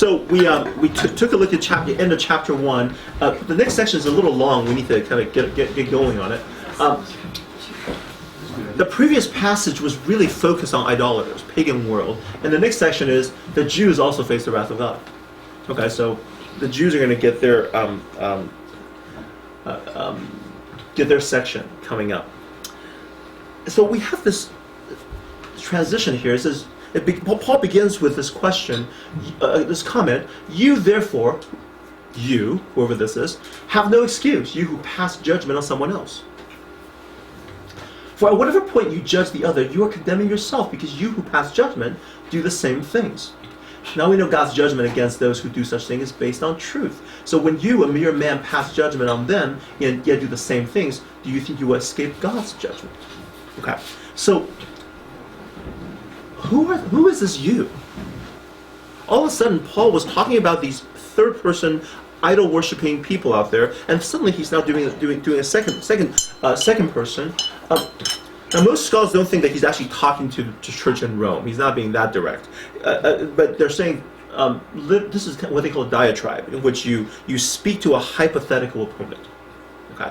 So we took a look at end of chapter 1. The next section is a little long. We need to kind of get going on it. The previous passage was really focused on idolaters, pagan world, and the next section is the Jews also face the wrath of God. Okay, so the Jews are going to get their section coming up. So we have this transition here. It says Paul begins with this question, this comment: "You therefore, you, whoever this is, have no excuse, you who pass judgment on someone else. For at whatever point you judge the other, you are condemning yourself, because you who pass judgment do the same things." Now we know God's judgment against those who do such things is based on truth. So when you, a mere man, pass judgment on them and yet do the same things, do you think you will escape God's judgment? Okay, so who is this you? All of a sudden, Paul was talking about these third-person idol-worshipping people out there, and suddenly he's now doing a second person. Now, most scholars don't think that he's actually talking to church in Rome. He's not being that direct, but they're saying this is what they call a diatribe, in which you speak to a hypothetical opponent, okay,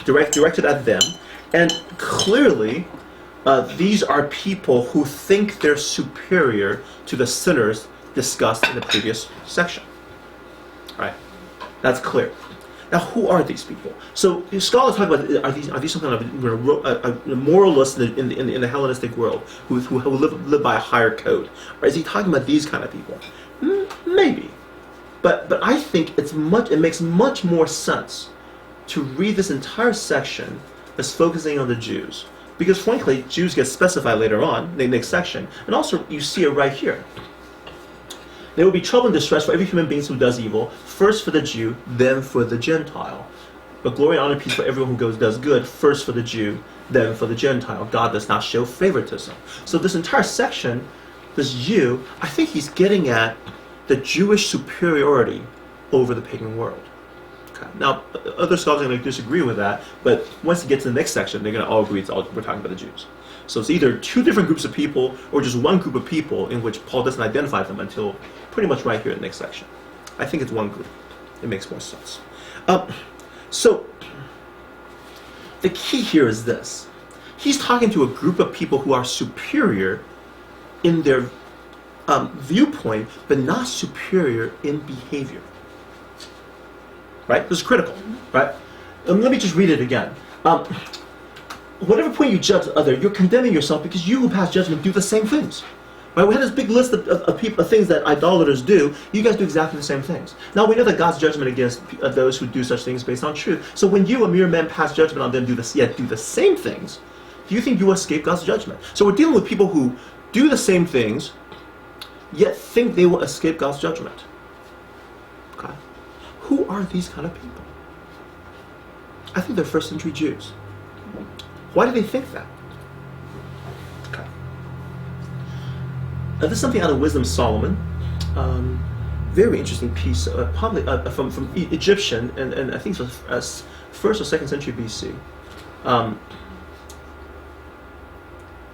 directed at them, and clearly these are people who think they're superior to the sinners discussed in the previous section. All right, that's clear. Now, who are these people? So scholars talk about, are these some kind of moralists in the Hellenistic world who live by a higher code? Or is he talking about these kind of people? Maybe, but I think it makes much more sense to read this entire section as focusing on the Jews, because frankly, Jews get specified later on in the next section, and also you see it right here. There will be trouble and distress for every human being who does evil, first for the Jew, then for the Gentile. But glory, honor, and peace for everyone who does good, first for the Jew, then for the Gentile. God does not show favoritism. So this entire section, this Jew, I think he's getting at the Jewish superiority over the pagan world. Okay. Now, other scholars are going to disagree with that, but once you get to the next section, they're going to all agree we're talking about the Jews. So it's either two different groups of people or just one group of people in which Paul doesn't identify them until pretty much right here in the next section. I think it's one group. It makes more sense. So the key here is this. He's talking to a group of people who are superior in their viewpoint, but not superior in behavior. Right? This is critical. Right? Let me just read it again. Whatever point you judge the other, you're condemning yourself, because you who pass judgment do the same things. Right? We had this big list of things that idolaters do. You guys do exactly the same things. Now we know that God's judgment against those who do such things is based on truth. So when you, a mere man, pass judgment on them, do the same things, do you think you will escape God's judgment? So we're dealing with people who do the same things, yet think they will escape God's judgment. Okay? Who are these kind of people? I think they're first century Jews. Why do they think that? Okay. This is something out of Wisdom of Solomon. Very interesting piece, probably from Egyptian, and I think it was 1st or 2nd century BC.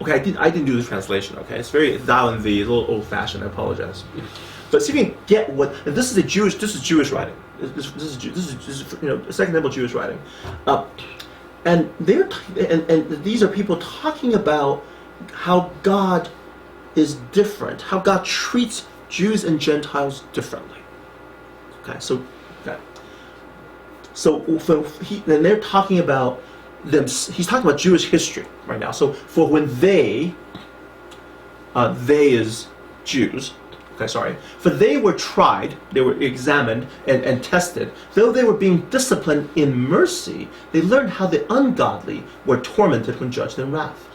Okay, I didn't do the translation. Okay, it's very Thou and Thee, a little old-fashioned. I apologize. But see if you can get what. And this is Jewish writing. This is Second Temple Jewish writing. And these are people talking about how God is different, how God treats Jews and Gentiles differently. Okay, so then they're talking about them. He's talking about Jewish history right now. So for when they is Jews. Okay, sorry. For they were tried, they were examined and tested. Though they were being disciplined in mercy, they learned how the ungodly were tormented when judged in wrath.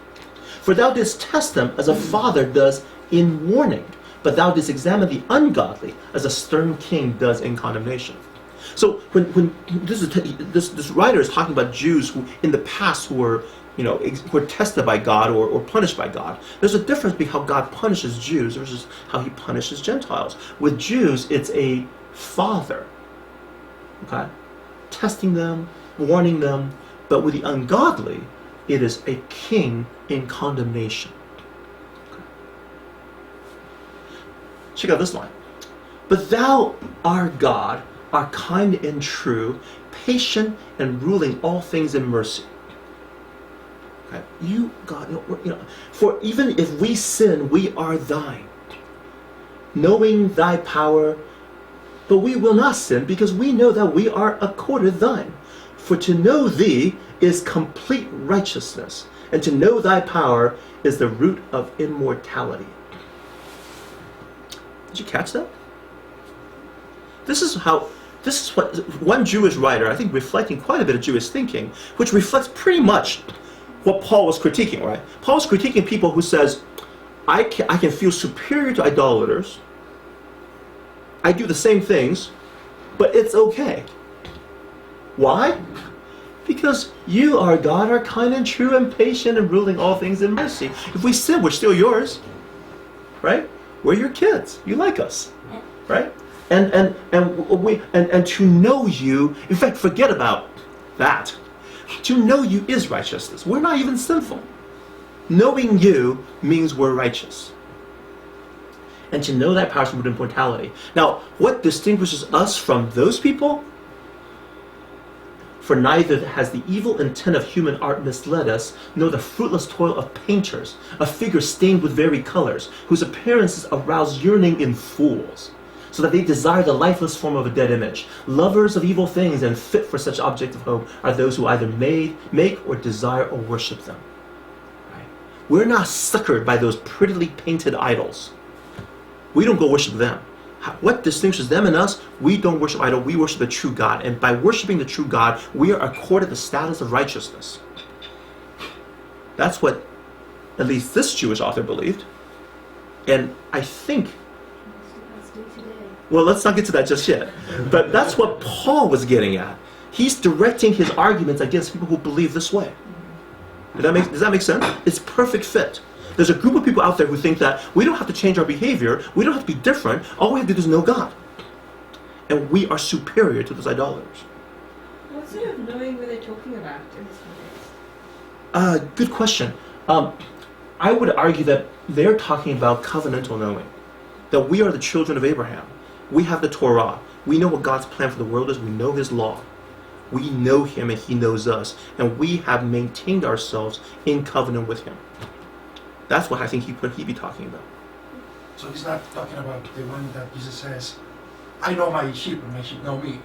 For thou didst test them as a father does in warning, but thou didst examine the ungodly as a stern king does in condemnation. So when this writer is talking about Jews who in the past who were tested by God or punished by God. There's a difference between how God punishes Jews versus how he punishes Gentiles. With Jews, it's a father, okay, testing them, warning them, but with the ungodly, it is a king in condemnation. Okay. Check out this line. But thou, our God, art kind and true, patient and ruling all things in mercy. Okay. You, God, for even if we sin, we are thine, knowing thy power, but we will not sin, because we know that we are accorded thine. For to know thee is complete righteousness, and to know thy power is the root of immortality. Did you catch that? This is what one Jewish writer, I think, reflecting quite a bit of Jewish thinking, which reflects pretty much what Paul was critiquing, right? Paul was critiquing people who says, I can feel superior to idolaters. I do the same things, but it's okay. Why? Because you, our God, are kind and true and patient and ruling all things in mercy. If we sin, we're still yours, right? We're your kids. You like us, right? And to know you, in fact, forget about that. To know you is righteousness. We're not even sinful. Knowing you means we're righteous. And to know that power is within immortality. Now, what distinguishes us from those people? For neither has the evil intent of human art misled us, nor the fruitless toil of painters, a figure stained with varied colors, whose appearances arouse yearning in fools, so that they desire the lifeless form of a dead image. Lovers of evil things and fit for such object of hope are those who either make or desire or worship them. Right? We're not suckered by those prettily painted idols. We don't go worship them. What distinguishes them and us? We don't worship idol, we worship the true God. And by worshiping the true God, we are accorded the status of righteousness. That's what at least this Jewish author believed. And I think, well, let's not get to that just yet. But that's what Paul was getting at. He's directing his arguments against people who believe this way. Does that make sense? It's perfect fit. There's a group of people out there who think that we don't have to change our behavior, we don't have to be different, all we have to do is know God. And we are superior to those idolaters. What sort of knowing were they talking about in this context? Good question. I would argue that they're talking about covenantal knowing. That we are the children of Abraham. We have the Torah. We know what God's plan for the world is. We know His law. We know Him and He knows us. And we have maintained ourselves in covenant with Him. That's what I think he'd be talking about. So he's not talking about the one that Jesus says, I know my sheep and my sheep know me.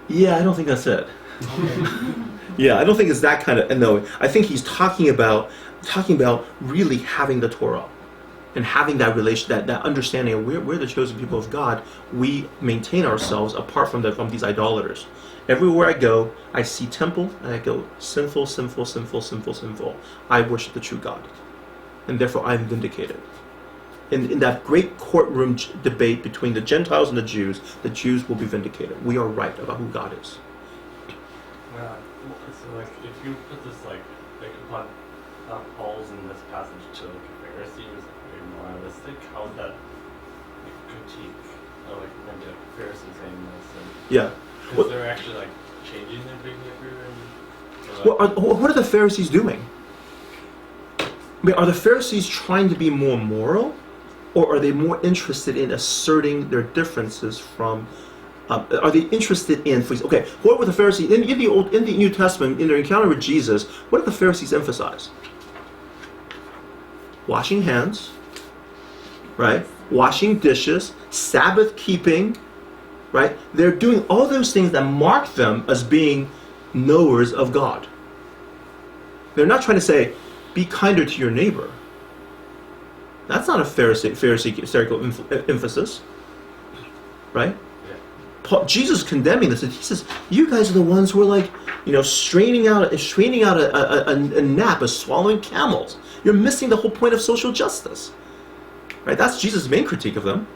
Yeah, I don't think that's it. Okay. Yeah, I don't think it's that kind of knowing. I think he's talking about really having the Torah and having that relation, that understanding of we're the chosen people of God. We maintain ourselves apart from these idolaters. Everywhere I go, I see temple, and I go, sinful, sinful, sinful, sinful, sinful. I worship the true God. And therefore I am vindicated. In that great courtroom debate between the Gentiles and the Jews will be vindicated. We are right about who God is. Yeah. So if you put this upon Paul's in this passage to a Pharisee who's very moralistic, how would that critique maybe a Pharisee saying this? Yeah. Because they're actually changing their behavior What are the Pharisees doing? I mean, are the Pharisees trying to be more moral, or are they more interested in asserting their differences from? Are they interested in? Okay, what were the Pharisees in the New Testament in their encounter with Jesus? What did the Pharisees emphasize? Washing hands, right? Washing dishes, Sabbath keeping. Right? They're doing all those things that mark them as being knowers of God. They're not trying to say, be kinder to your neighbor. That's not a Pharisaical emphasis. Right? Yeah. Jesus condemning this. He says, you guys are the ones who are straining out a gnat, as swallowing camels. You're missing the whole point of social justice. Right? That's Jesus' main critique of them.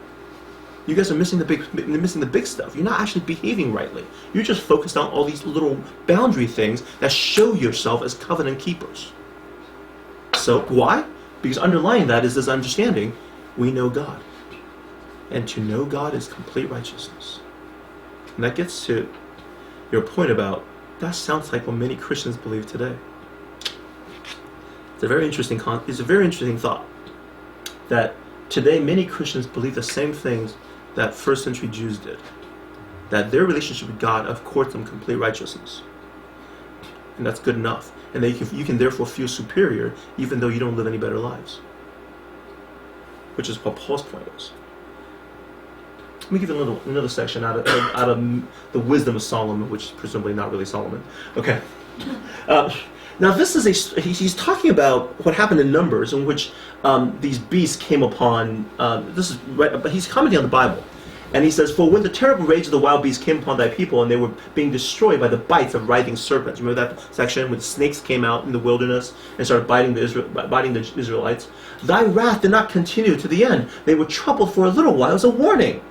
You guys are missing the big stuff. You're not actually behaving rightly. You're just focused on all these little boundary things that show yourself as covenant keepers. So why? Because underlying that is this understanding, we know God. And to know God is complete righteousness. And that gets to your point about, that sounds like what many Christians believe today. It's a very interesting thought. That Today, many Christians believe the same things that first century Jews did. That their relationship with God affords them complete righteousness. And that's good enough. And you can therefore feel superior even though you don't live any better lives. Which is what Paul's point was. Let me give you another section out of the wisdom of Solomon, which is presumably not really Solomon. Okay. Now this is he's talking about what happened in Numbers, in which these beasts came upon. This is right, but he's commenting on the Bible, and he says, "For when the terrible rage of the wild beasts came upon thy people, and they were being destroyed by the bites of writhing serpents." Remember that section when the snakes came out in the wilderness and started biting the Israelites? Thy wrath did not continue to the end. They were troubled for a little while as a warning,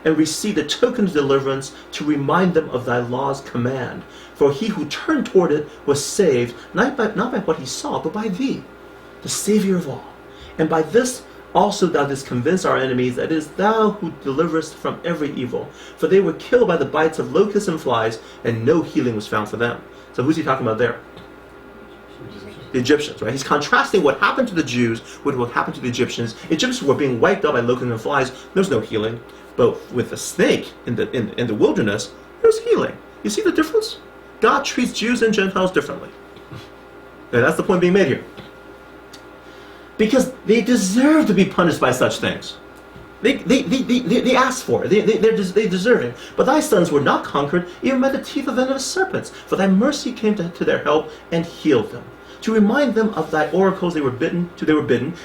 and received a token of deliverance to remind them of thy law's command. For he who turned toward it was saved, not by what he saw, but by thee, the Savior of all. And by this also thou didst convince our enemies that it is thou who deliverest from every evil. For they were killed by the bites of locusts and flies, and no healing was found for them. So who's he talking about there? The Egyptians, right? He's contrasting what happened to the Jews with what happened to the Egyptians. Egyptians were being wiped out by locusts and flies. There's no healing. But with the snake in the wilderness, there's healing. You see the difference? God treats Jews and Gentiles differently. And that's the point being made here. Because they deserve to be punished by such things. They asked for it. They deserve it. But thy sons were not conquered even by the teeth of venomous serpents. For thy mercy came to their help and healed them. To remind them of thy oracles they were bidden,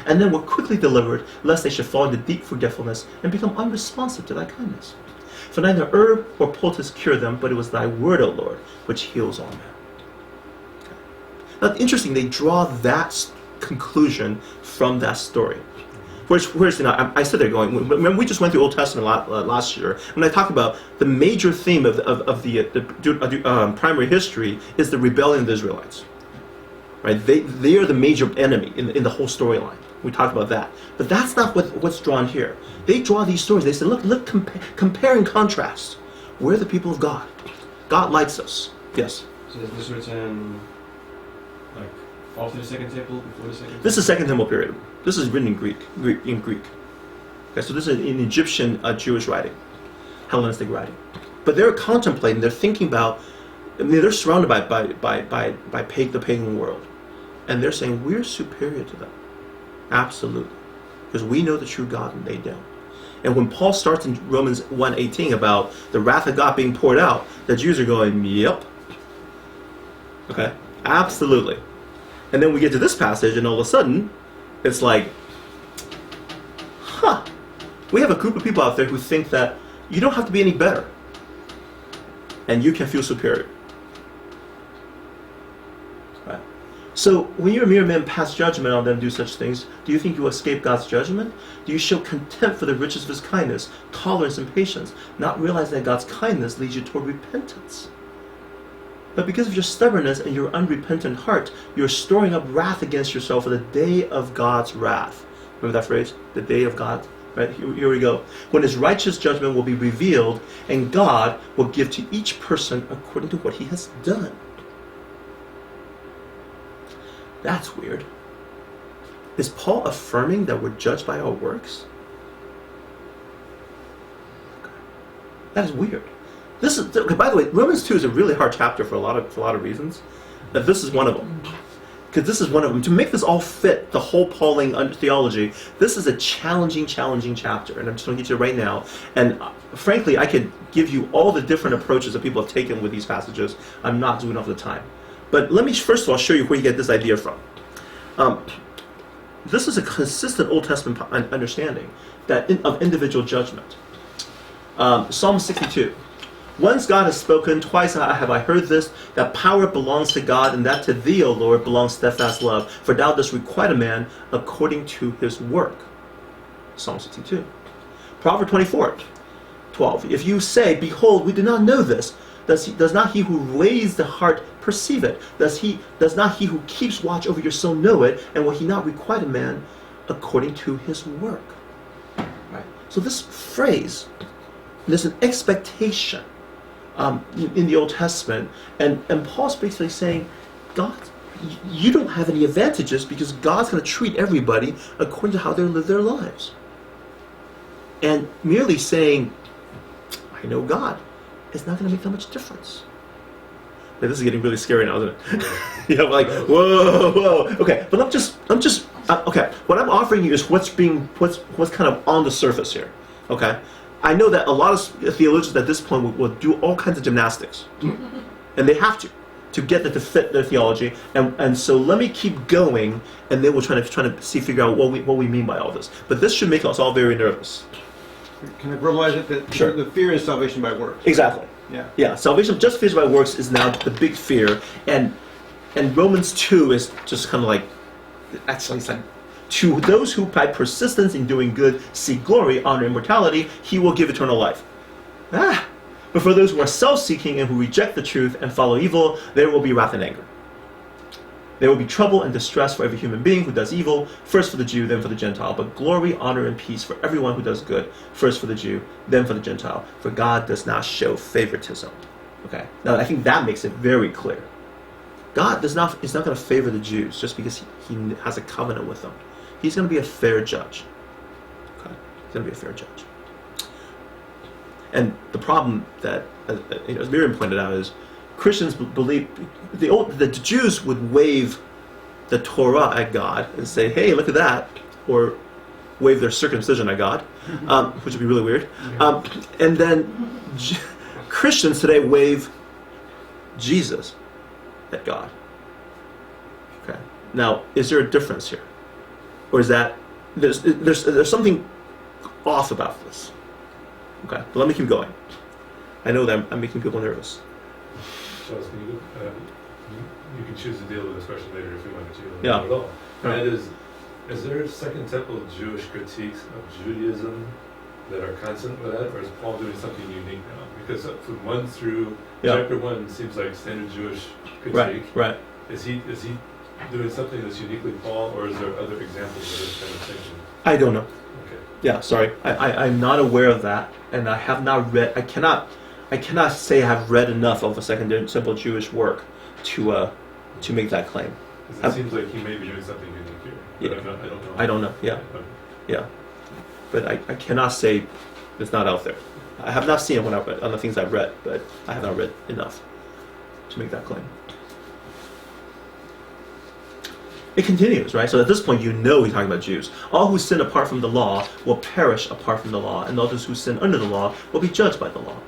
and then were quickly delivered, lest they should fall into deep forgetfulness and become unresponsive to thy kindness. For neither herb or poultice cured them, but it was thy word, O Lord, which heals all men. Now, interesting, they draw that conclusion from that story. Whereas I stood there going, remember we just went through Old Testament last year, when I talked about the major theme of the primary history is the rebellion of the Israelites. Right? They are the major enemy in the whole storyline. We talked about that. But that's not what's drawn here. They draw these stories. They say, look, compare and contrast. We're the people of God. God likes us. Yes? So is this written like after the Second Temple, before the Second Temple? This is Second Temple period. This is written in Greek. Okay, so this is an Egyptian Jewish writing, Hellenistic writing. But they're contemplating, they're thinking about, I mean, they're surrounded by the pagan world. And they're saying, we're superior to them. Absolutely. Because we know the true God and they don't. And when Paul starts in Romans 1:18 about the wrath of God being poured out, the Jews are going, yep. Okay? Absolutely. And then we get to this passage and all of a sudden, it's like, we have a group of people out there who think that you don't have to be any better. And you can feel superior. Right? So when your mere men pass judgment on them and do such things, do you think you escape God's judgment? Do you show contempt for the riches of his kindness, tolerance, and patience, not realizing that God's kindness leads you toward repentance? But because of your stubbornness and your unrepentant heart, you're storing up wrath against yourself for the day of God's wrath. Remember that phrase? The day of God? Right? Here we go. When his righteous judgment will be revealed, and God will give to each person according to what he has done. That's weird. Is Paul affirming that we're judged by our works? That is weird. This is, okay, by the way, Romans 2 is a really hard chapter for a lot of reasons. This is one of them. Because this is one of them. To make this all fit, the whole Pauline theology, this is a challenging chapter. And I'm just going to get to it right now. And frankly, I could give you all the different approaches that people have taken with these passages. I'm not doing enough of the time. But let me first of all show you where you get this idea from. This is a consistent Old Testament understanding of individual judgment. Psalm 62. Once God has spoken, twice have I heard this, that power belongs to God, and that to thee, O Lord, belongs steadfast love. For thou dost requite a man according to his work. Psalm 62. Proverbs 24:12. If you say, behold, we did not know this, does not he who weighs the heart perceive it? Does not he who keeps watch over your soul know it? And will he not requite a man according to his work? Right. So this phrase, there's an expectation in the Old Testament, and Paul's basically saying, God, you don't have any advantages because God's going to treat everybody according to how they live their lives. And merely saying, I know God, is not going to make that much difference. But this is getting really scary now, isn't it? You know, like, whoa. Okay, but I'm just, okay. What I'm offering you is what's kind of on the surface here. Okay, I know that a lot of theologians at this point will do all kinds of gymnastics, and they have to get that to fit their theology. And so let me keep going, and then we'll try to figure out what we mean by all this. But this should make us all very nervous. Can I verbalize it? That Sure. the fear is salvation by works. Exactly. Yeah. Yeah, salvation justification by works is now the big fear, and Romans 2 is just kind of like, actually it's like, to those who by persistence in doing good seek glory, honor, immortality, he will give eternal life. But for those who are self-seeking and who reject the truth and follow evil, there will be wrath and anger. There will be trouble and distress for every human being who does evil, first for the Jew, then for the Gentile. But glory, honor, and peace for everyone who does good, first for the Jew, then for the Gentile. For God does not show favoritism. Okay. Now I think that makes it very clear. God is not going to favor the Jews just because he has a covenant with them. He's going to be a fair judge. Okay. He's going to be a fair judge. And the problem that, as Miriam pointed out, is Christians believe the Jews would wave the Torah at God and say, "Hey, look at that," or wave their circumcision at God, which would be really weird. And then Christians today wave Jesus at God. Okay. Now, is there a difference here, or is that there's something off about this? Okay, but let me keep going. I know that I'm making people nervous. Charles, can you can choose to deal with this question later if you want to. Yeah. Not at all. Right. And is there Second Temple Jewish critiques of Judaism that are constant with that, or is Paul doing something unique now? Because from 1 through chapter 1 seems like standard Jewish critique. Right. Is he doing something that's uniquely Paul, or is there other examples of this kind of thinking? I don't know. Okay. Yeah, sorry. I'm not aware of that, and I have not read. I cannot say I have read enough of a Second Temple Jewish work to make that claim. 'Cause it seems like he may be doing something unique here. But Yeah. I don't know. I don't know. Yeah, Okay. yeah. But I cannot say it's not out there. I have not seen it when I read on the things I've read, but I have not read enough to make that claim. It continues, right? So at this point, you know he's talking about Jews. All who sin apart from the law will perish apart from the law, and all those who sin under the law will be judged by the law.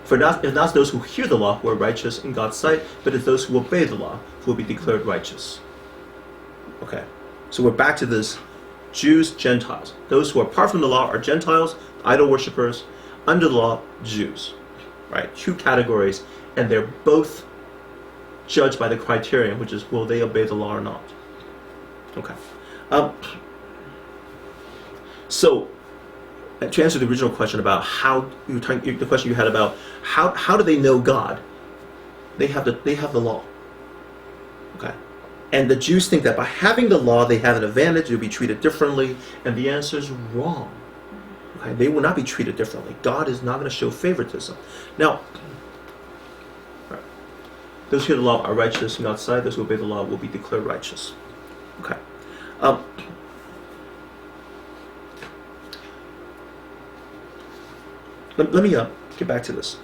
For it's not those who hear the law who are righteous in God's sight, but it's those who obey the law who will be declared righteous. Okay, so we're back to this Jews, Gentiles. Those who are apart from the law are Gentiles, idol worshippers. Under the law, Jews. Right? Two categories, and they're both judged by the criterion, which is will they obey the law or not. Okay. So, to answer the original question about how the question you had about how do they know God? They have the law. Okay. And the Jews think that by having the law, they have an advantage, they'll be treated differently, and the answer is wrong. Okay? They will not be treated differently. God is not going to show favoritism. Now, those who hear the law are righteous in God's sight. Those who obey the law will be declared righteous. Okay. Let me get back to this.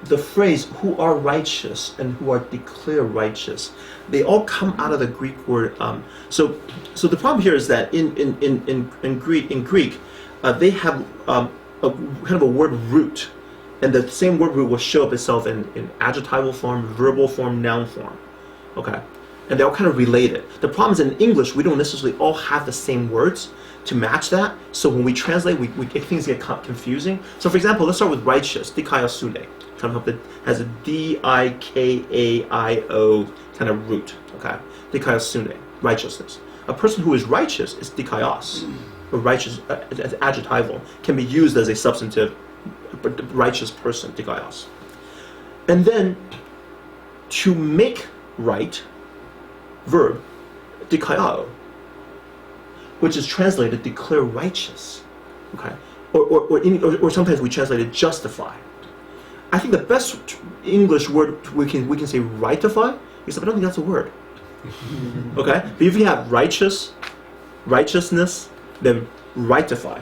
The phrase "who are righteous" and "who are declared righteous," they all come out of the Greek word. So the problem here is that in Greek, they have a kind of a word root. And the same word root will show up itself in adjectival form, verbal form, noun form. Okay? And they're all kind of related. The problem is in English, we don't necessarily all have the same words to match that. So when we translate, things get confusing. So for example, let's start with righteous, dikaiosune. Kind of has a D-I-K-A-I-O kind of root. Okay? Dikaiosune, righteousness. A person who is righteous is dikaios. A righteous, adjectival, can be used as a substantive righteous person, dikaios. And then to make right, verb, dikaio, which is translated declare righteous. Okay? Or sometimes we translate it justify. I think the best English word we can say rightify, except I don't think that's a word. Okay? But if you have righteousness, then rightify.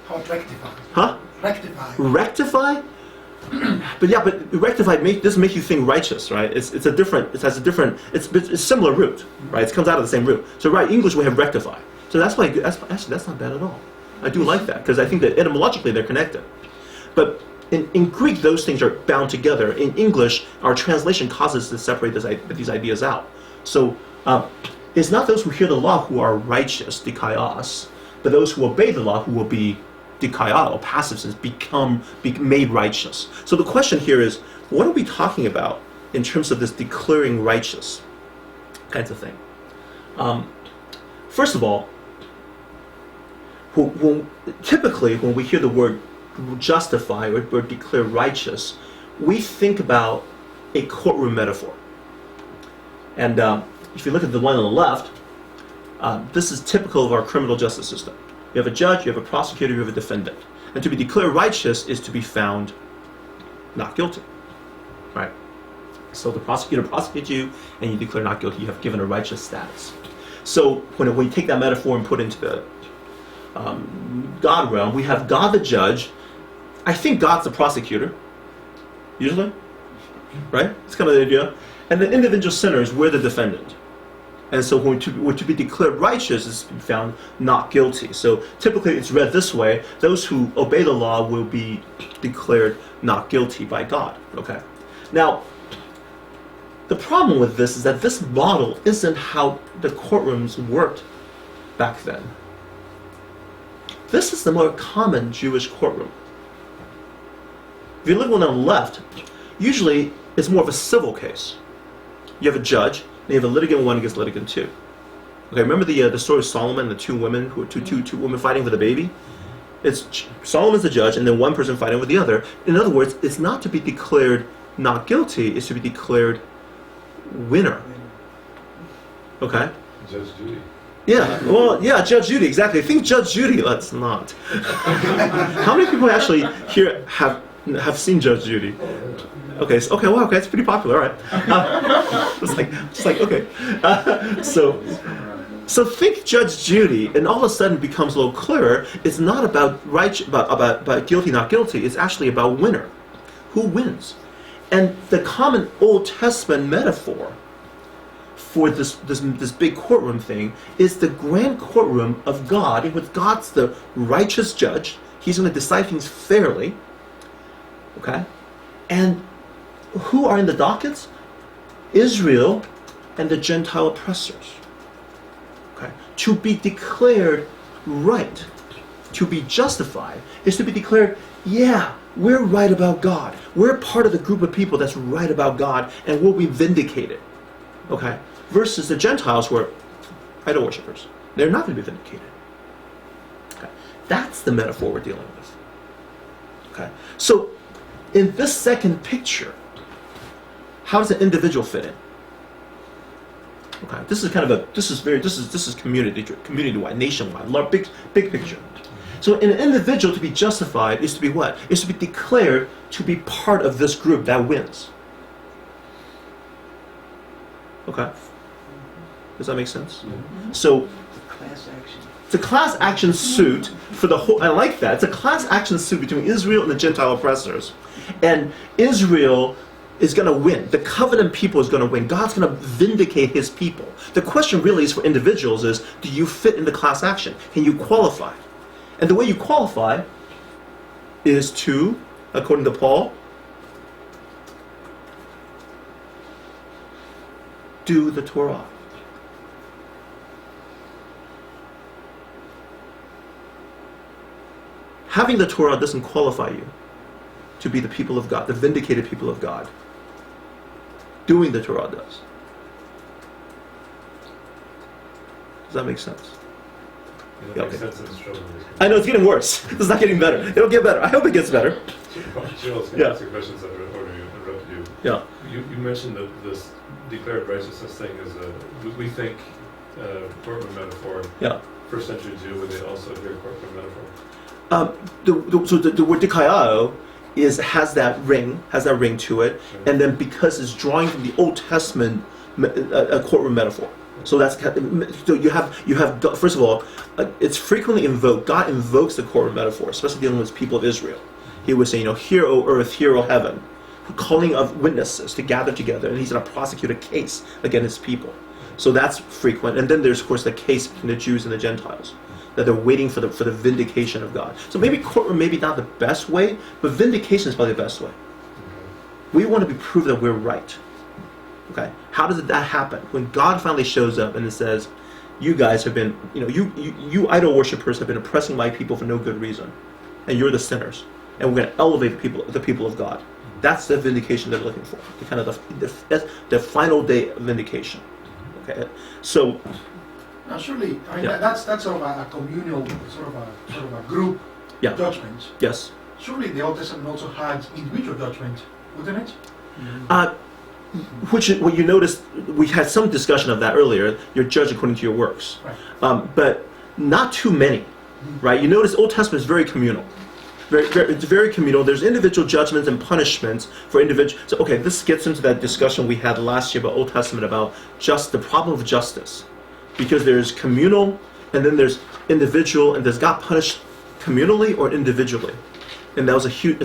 How about rectify? Huh? Rectify. Rectify? but rectify doesn't make you think righteous, right? It has a different, it's similar root, right? It comes out of the same root. So right, English we have rectify. So actually that's not bad at all. I do like that because I think that etymologically they're connected. But in Greek those things are bound together. In English, our translation causes us to separate these ideas out. So it's not those who hear the law who are righteous, dikaios, but those who obey the law who will be dikaia, or passive sense, be made righteous. So the question here is, what are we talking about in terms of this declaring righteous kinds of thing? First of all, typically when we hear the word justify or declare righteous, we think about a courtroom metaphor. And if you look at the one on the left, this is typical of our criminal justice system. You have a judge, you have a prosecutor, you have a defendant. And to be declared righteous is to be found not guilty, right? So the prosecutor prosecutes you and you declare not guilty, you have given a righteous status. So when you take that metaphor and put it into the God realm, we have God the judge. I think God's the prosecutor, usually, right? It's kind of the idea. And the individual sinners, we're the defendant. And so when to be declared righteous is to be found not guilty. So typically it's read this way: those who obey the law will be declared not guilty by God. Okay. Now, the problem with this is that this model isn't how the courtrooms worked back then. This is the more common Jewish courtroom. If you look on the left, usually it's more of a civil case. You have a judge, and you have a litigant 1 against litigant 2. Okay, remember the story of Solomon, the two women two women fighting for the baby? It's Solomon's the judge, and then one person fighting with the other. In other words, it's not to be declared not guilty; it's to be declared winner. Okay. Judge Judy. Yeah, well, yeah, Judge Judy, exactly. Think Judge Judy. Let's not. How many people actually here have seen Judge Judy? Okay, okay, it's pretty popular. All right. Just like okay. So think Judge Judy, and all of a sudden it becomes a little clearer. It's not about about guilty, not guilty. It's actually about winner. Who wins? And the common Old Testament metaphor for this big courtroom thing is the grand courtroom of God, in which God's the righteous judge. He's going to decide things fairly. Okay? And who are in the dockets? Israel and the Gentile oppressors. Okay? To be declared right, to be justified, is to be declared, yeah, we're right about God. We're part of the group of people that's right about God, and we'll be vindicated. Okay? Versus the Gentiles who are idol worshippers. They're not going to be vindicated. Okay? That's the metaphor we're dealing with. Okay? So, in this second picture, how does an individual fit in? Okay, this is community-wide, nationwide, large, big picture. So, in an individual, to be justified is to be what? Is to be declared to be part of this group that wins. Okay, does that make sense? Mm-hmm. So, Class action. it's a class action suit for the whole. I like that. It's a class action suit between Israel and the Gentile oppressors. And Israel is going to win. The covenant people is going to win. God's going to vindicate his people. The question really is for individuals is, do you fit in the class action? Can you qualify? And the way you qualify is to, according to Paul, do the Torah. Having the Torah doesn't qualify you to be the people of God, the vindicated people of God. Doing the Torah does. Does that make sense? It Yeah, makes okay. sense in struggle. I know it's getting worse. It's not getting better. It'll get better. I hope it gets better. Joel's going Yeah. to ask you questions that interrupted you. Yeah. You mentioned that this declared righteousness thing is we think courtroom metaphor. Yeah. First century Jew, would they also hear courtroom metaphor? So the word dikaiao has that ring to it, and then because it's drawing from the Old Testament a courtroom metaphor. So so you have first of all, it's frequently invoked. God invokes the courtroom metaphor, especially dealing with people of Israel. He was saying, hear, O earth, hear, O heaven, calling of witnesses to gather together, and he's going to prosecute a case against his people. So that's frequent. And then there's, of course, the case between the Jews and the Gentiles, that they're waiting for the vindication of God. So maybe courtroom, maybe not the best way, but vindication is probably the best way. We want to be proved that we're right. Okay, how does that happen? When God finally shows up and it says, you guys have been, you idol worshippers have been oppressing my people for no good reason, and you're the sinners, and we're going to elevate the people of God. That's the vindication they're looking for, the kind of the final day of vindication. Okay, so Now, surely, I mean, Yeah. that's sort of a communal, sort of a group Yeah. judgment. yes, Surely the Old Testament also had individual judgment, wouldn't it? which what you noticed, we had some discussion of that earlier. You're judged according to your works, Right. but not too many, right? You notice Old Testament is very communal. It's very communal. There's individual judgments and punishments for individual. So, okay, this gets into that discussion we had last year about Old Testament about just the problem of justice, because there's communal and then there's individual, and does God punish communally or individually? And that was a huge.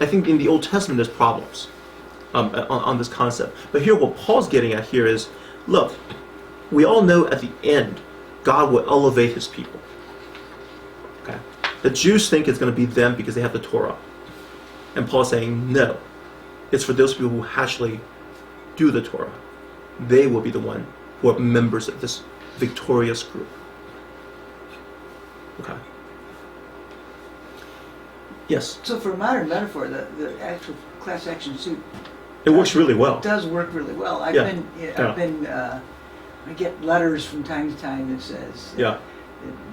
I think in the Old Testament there's problems on this concept. But here, what Paul's getting at here is, look, we all know at the end, God will elevate His people. Okay. The Jews think it's going to be them because they have the Torah. And Paul's saying, no. It's for those people who actually do the Torah. They will be the one who are members of this victorious group. Okay. Yes? So for modern metaphor, the actual class action suit It works really well. does work really well. I've Yeah. been I get letters from time to time that says Yeah.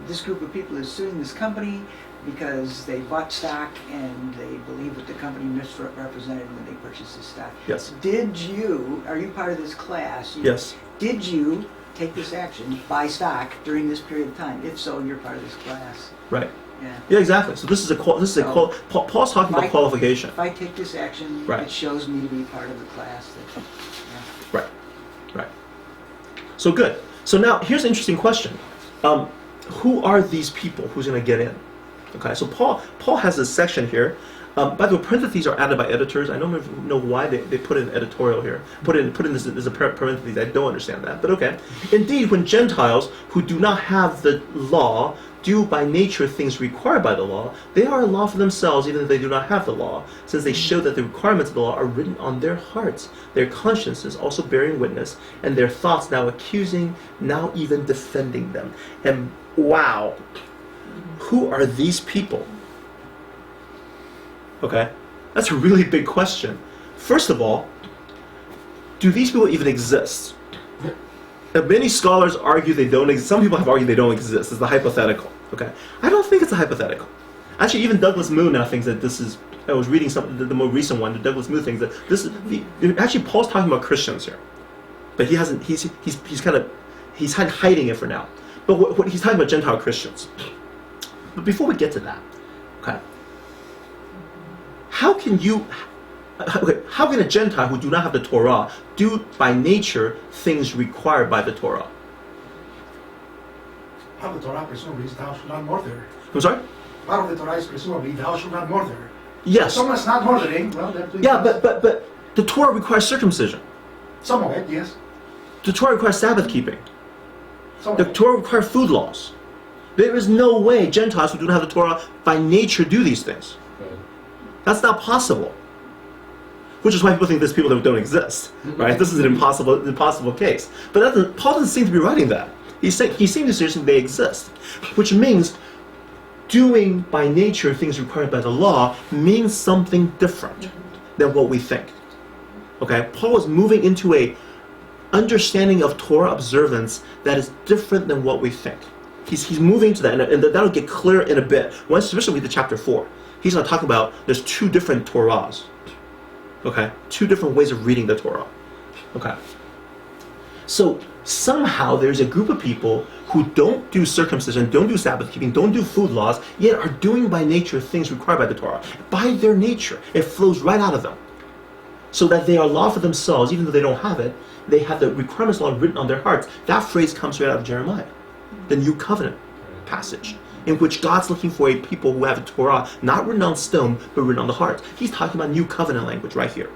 this group of people is suing this company because they bought stock and they believe that the company misrepresented when they purchased this stock. Yes. Are you part of this class? Yes. Did you take this action, buy stock during this period of time? If so, you're part of this class. Right. Yeah. Yeah, exactly. So Paul's talking about qualification. If I take this action, Right. it shows me to be part of the class. Right. Right. So good. So now here's an interesting question. Who are these people who's going to get in? Okay. So Paul has this section here. By the way, parentheses are added by editors. I don't know why they put an editorial here. Put in this as a parentheses. I don't understand that, but okay. Indeed, when Gentiles who do not have the law do by nature things required by the law, they are a law for themselves, even if they do not have the law, since they show that the requirements of the law are written on their hearts, their consciences also bearing witness, and their thoughts now accusing, now even defending them. And wow, who are these people? Okay, that's a really big question. First of all, do these people even exist? Many scholars argue they don't exist. Some people have argued they don't exist. It's a hypothetical. Okay, I don't think it's a hypothetical. Actually, even Douglas Moo now thinks that this is. I was reading the more recent one. Douglas Moo thinks that this is. Actually, Paul's talking about Christians here, but he hasn't. He's hiding it for now. But what he's talking about Gentile Christians. But before we get to that, okay, how can a Gentile who do not have the Torah do by nature things required by the Torah? Part of the Torah presumably is thou shalt not murder. I'm sorry? Part of the Torah is presumably thou shalt not murder. Yes. If someone's not murdering, well, they're doing Yeah, this. but the Torah requires circumcision. Some of it, yes. The Torah requires Sabbath keeping. Some The of it. Torah requires food laws. There is no way Gentiles who do not have the Torah by nature do these things. That's not possible. Which is why people think there's people that don't exist, right? This is an impossible case. But Paul doesn't seem to be writing that. He seems to suggest they exist, which means doing by nature things required by the law means something different than what we think. Okay, Paul is moving into a understanding of Torah observance that is different than what we think. He's moving to that, and that'll get clear in a bit. Once, especially with the chapter 4, he's going to talk about there's two different Torahs. Okay, two different ways of reading the Torah. Okay. So somehow there's a group of people who don't do circumcision, don't do Sabbath keeping, don't do food laws, yet are doing by nature things required by the Torah. By their nature, it flows right out of them. so that they are law for themselves, even though they don't have it. They have the requirements of law written on their hearts. That phrase comes right out of Jeremiah, the New Covenant passage, in which God's looking for a people who have a Torah not written on stone, but written on the heart. He's talking about New Covenant language right here.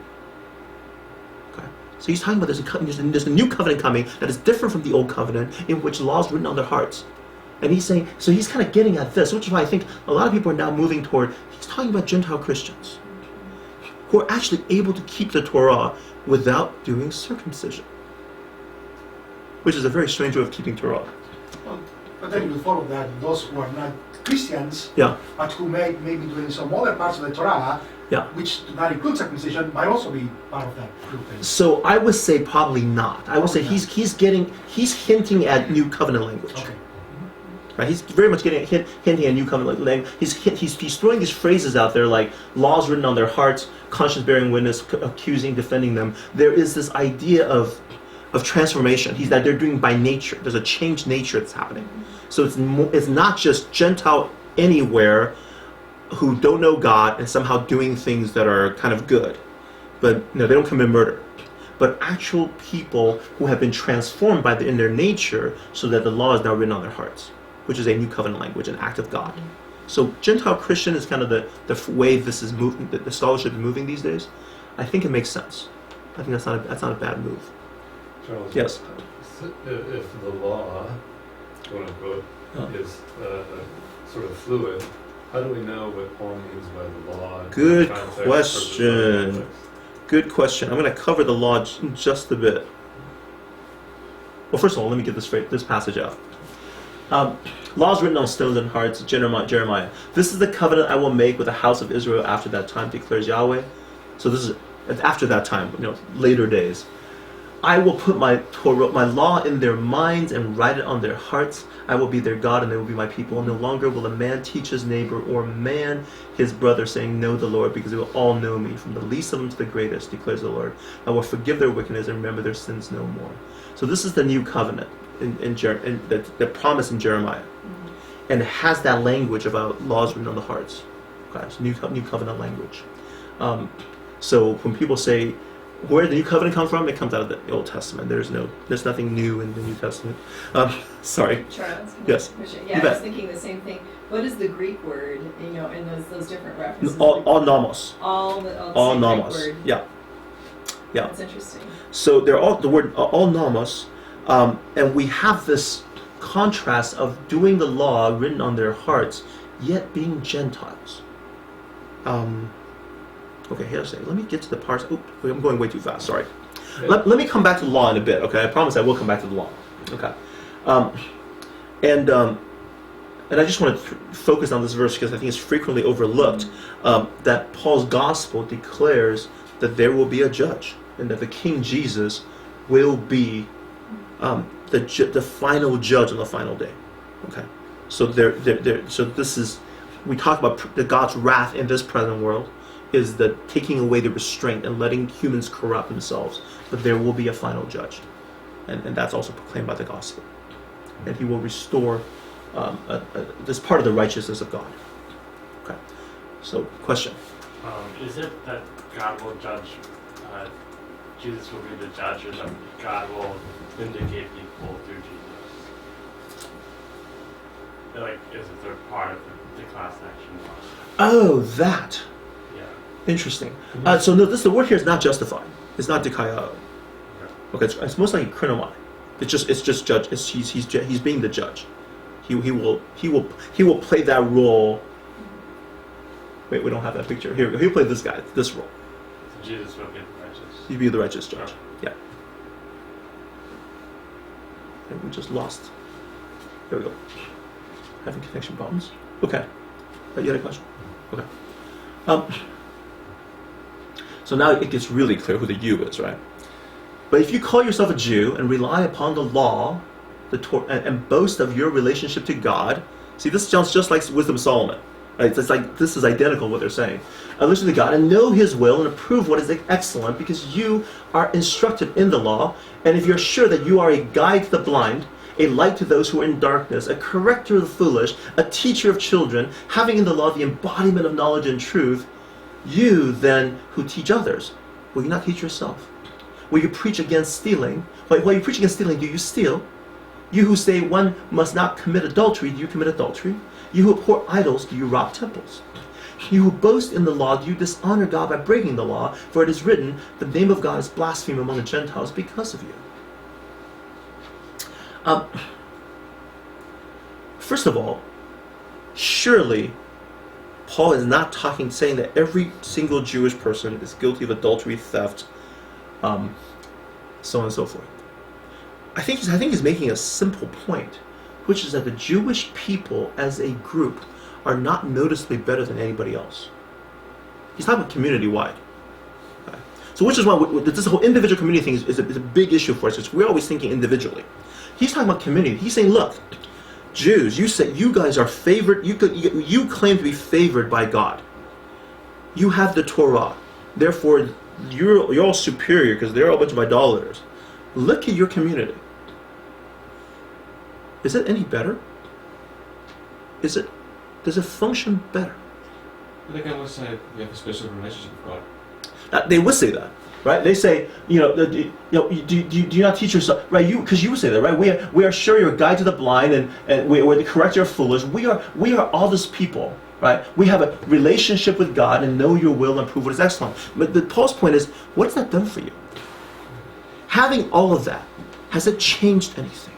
Okay, so he's talking about there's a new covenant coming that is different from the old covenant, in which law is written on their hearts. And he's saying, so he's kind of getting at this, which is why I think a lot of people are now moving toward, he's talking about Gentile Christians who are actually able to keep the Torah without doing circumcision, which is a very strange way of keeping Torah. Well, but then you will follow that those who are not Christians, Yeah, but who may be doing some other parts of the Torah, yeah. which do not include circumcision, might also be part of that group. So I would say probably not. I would say Probably he's hinting at New Covenant language. Okay. Right? He's very much hinting at New Covenant language. He's throwing these phrases out there like laws written on their hearts, conscience bearing witness, accusing, defending them. There is this idea of transformation. That they're doing by nature. There's a changed nature that's happening. So it's not just Gentile anywhere who don't know God and somehow doing things that are kind of good, but they don't commit murder. But actual people who have been transformed in their nature, so that the law is now written on their hearts, which is a New Covenant language, an act of God. So Gentile Christian is kind of the way this is moving, the scholarship is moving these days. I think it makes sense. I think that's not a bad move. Charles, Yes. if the law, quote unquote, is sort of fluid, how do we know what Paul means by the law? In Good context question. versus Good question. I'm going to cover the law just a bit. Well, first of all, let me get this passage out. Laws written on stones and hearts, Jeremiah. This is the covenant I will make with the house of Israel after that time, declares Yahweh. So this is after that time, later days. I will put my Torah, my law in their minds and write it on their hearts. I will be their God and they will be my people. No longer will a man teach his neighbor or man his brother, saying, know the Lord, because they will all know me, from the least of them to the greatest, declares the Lord. I will forgive their wickedness and remember their sins no more. So this is the new covenant in the promise in Jeremiah. And it has that language about laws written on the hearts. Okay, it's new covenant language. So when people say, where did the New Covenant come from? It comes out of the Old Testament. There's nothing new in the New Testament. Sorry. Charles, can Yes. I push it? You Yeah, I bet. was thinking the same thing. What is the Greek word, in those different references? All nomos. All the All same nomos. Greek word. Yeah. Yeah. That's interesting. So they're all the word all nomos, and we have this contrast of doing the law written on their hearts, yet being Gentiles. Okay, here's let me get to the parts. Oop, I'm going way too fast. Sorry. Let me come back to the law in a bit. Okay, I promise I will come back to the law. Okay, and I just want to focus on this verse because I think it's frequently overlooked. That Paul's gospel declares that there will be a judge, and that the King Jesus will be the final judge on the final day. Okay, so so this is, we talk about the God's wrath in this present world is the taking away the restraint and letting humans corrupt themselves, but there will be a final judge, and that's also proclaimed by the gospel, and he will restore this part of the righteousness of God. Okay, so question. Is it that God will judge, Jesus will be the judge, or that God will vindicate people through Jesus? Like, is it third part of the class action law? Oh, that. Yeah. Interesting. So no, the word here is not justified. It's not dikaiao. Okay, it's most likely krinomai. It's just judge. He's being the judge. He will play that role. Wait, we don't have that picture here. He'll play this role. So Jesus will be the righteous. He'll be the righteous judge. Yeah. And we just lost. There we go. Having connection problems. Okay. You had a question? Okay. So now it gets really clear who the you is, right? But if you call yourself a Jew and rely upon the law, and boast of your relationship to God, see, this sounds just like Wisdom of Solomon. Right? It's like this is identical to what they're saying. Listen to God and know His will and approve what is excellent, because you are instructed in the law. And if you're sure that you are a guide to the blind, a light to those who are in darkness, a corrector of the foolish, a teacher of children, having in the law the embodiment of knowledge and truth, you then who teach others will you not teach yourself? Will you preach against stealing? While you preach against stealing, do you steal? You who say one must not commit adultery, do you commit adultery? You who abhor idols, do you rob temples? You who boast in the law, do you dishonor God by breaking the law? For it is written, the name of God is blasphemed among the Gentiles because of you. First of all, surely Paul is not saying that every single Jewish person is guilty of adultery, theft, so on and so forth. I think he's making a simple point, which is that the Jewish people as a group are not noticeably better than anybody else. He's talking about community-wide. Okay. So which is why this whole individual community thing is a big issue for us, because we're always thinking individually. He's talking about community. He's saying, look, Jews, you say you guys are favored, you claim to be favored by God. You have the Torah. Therefore, you're all superior because they're all a bunch of idolaters. Look at your community. Is it any better? Does it function better? Like I would say, we have a special relationship with God. They would say that, right? They say, do you not teach yourself, right? Because you would say that, right? We are sure you're a guide to the blind, and we're the correct your foolish. We are all this people, right? We have a relationship with God and know your will and prove what is excellent. But Paul's point is, what's that done for you? Having all of that, has it changed anything?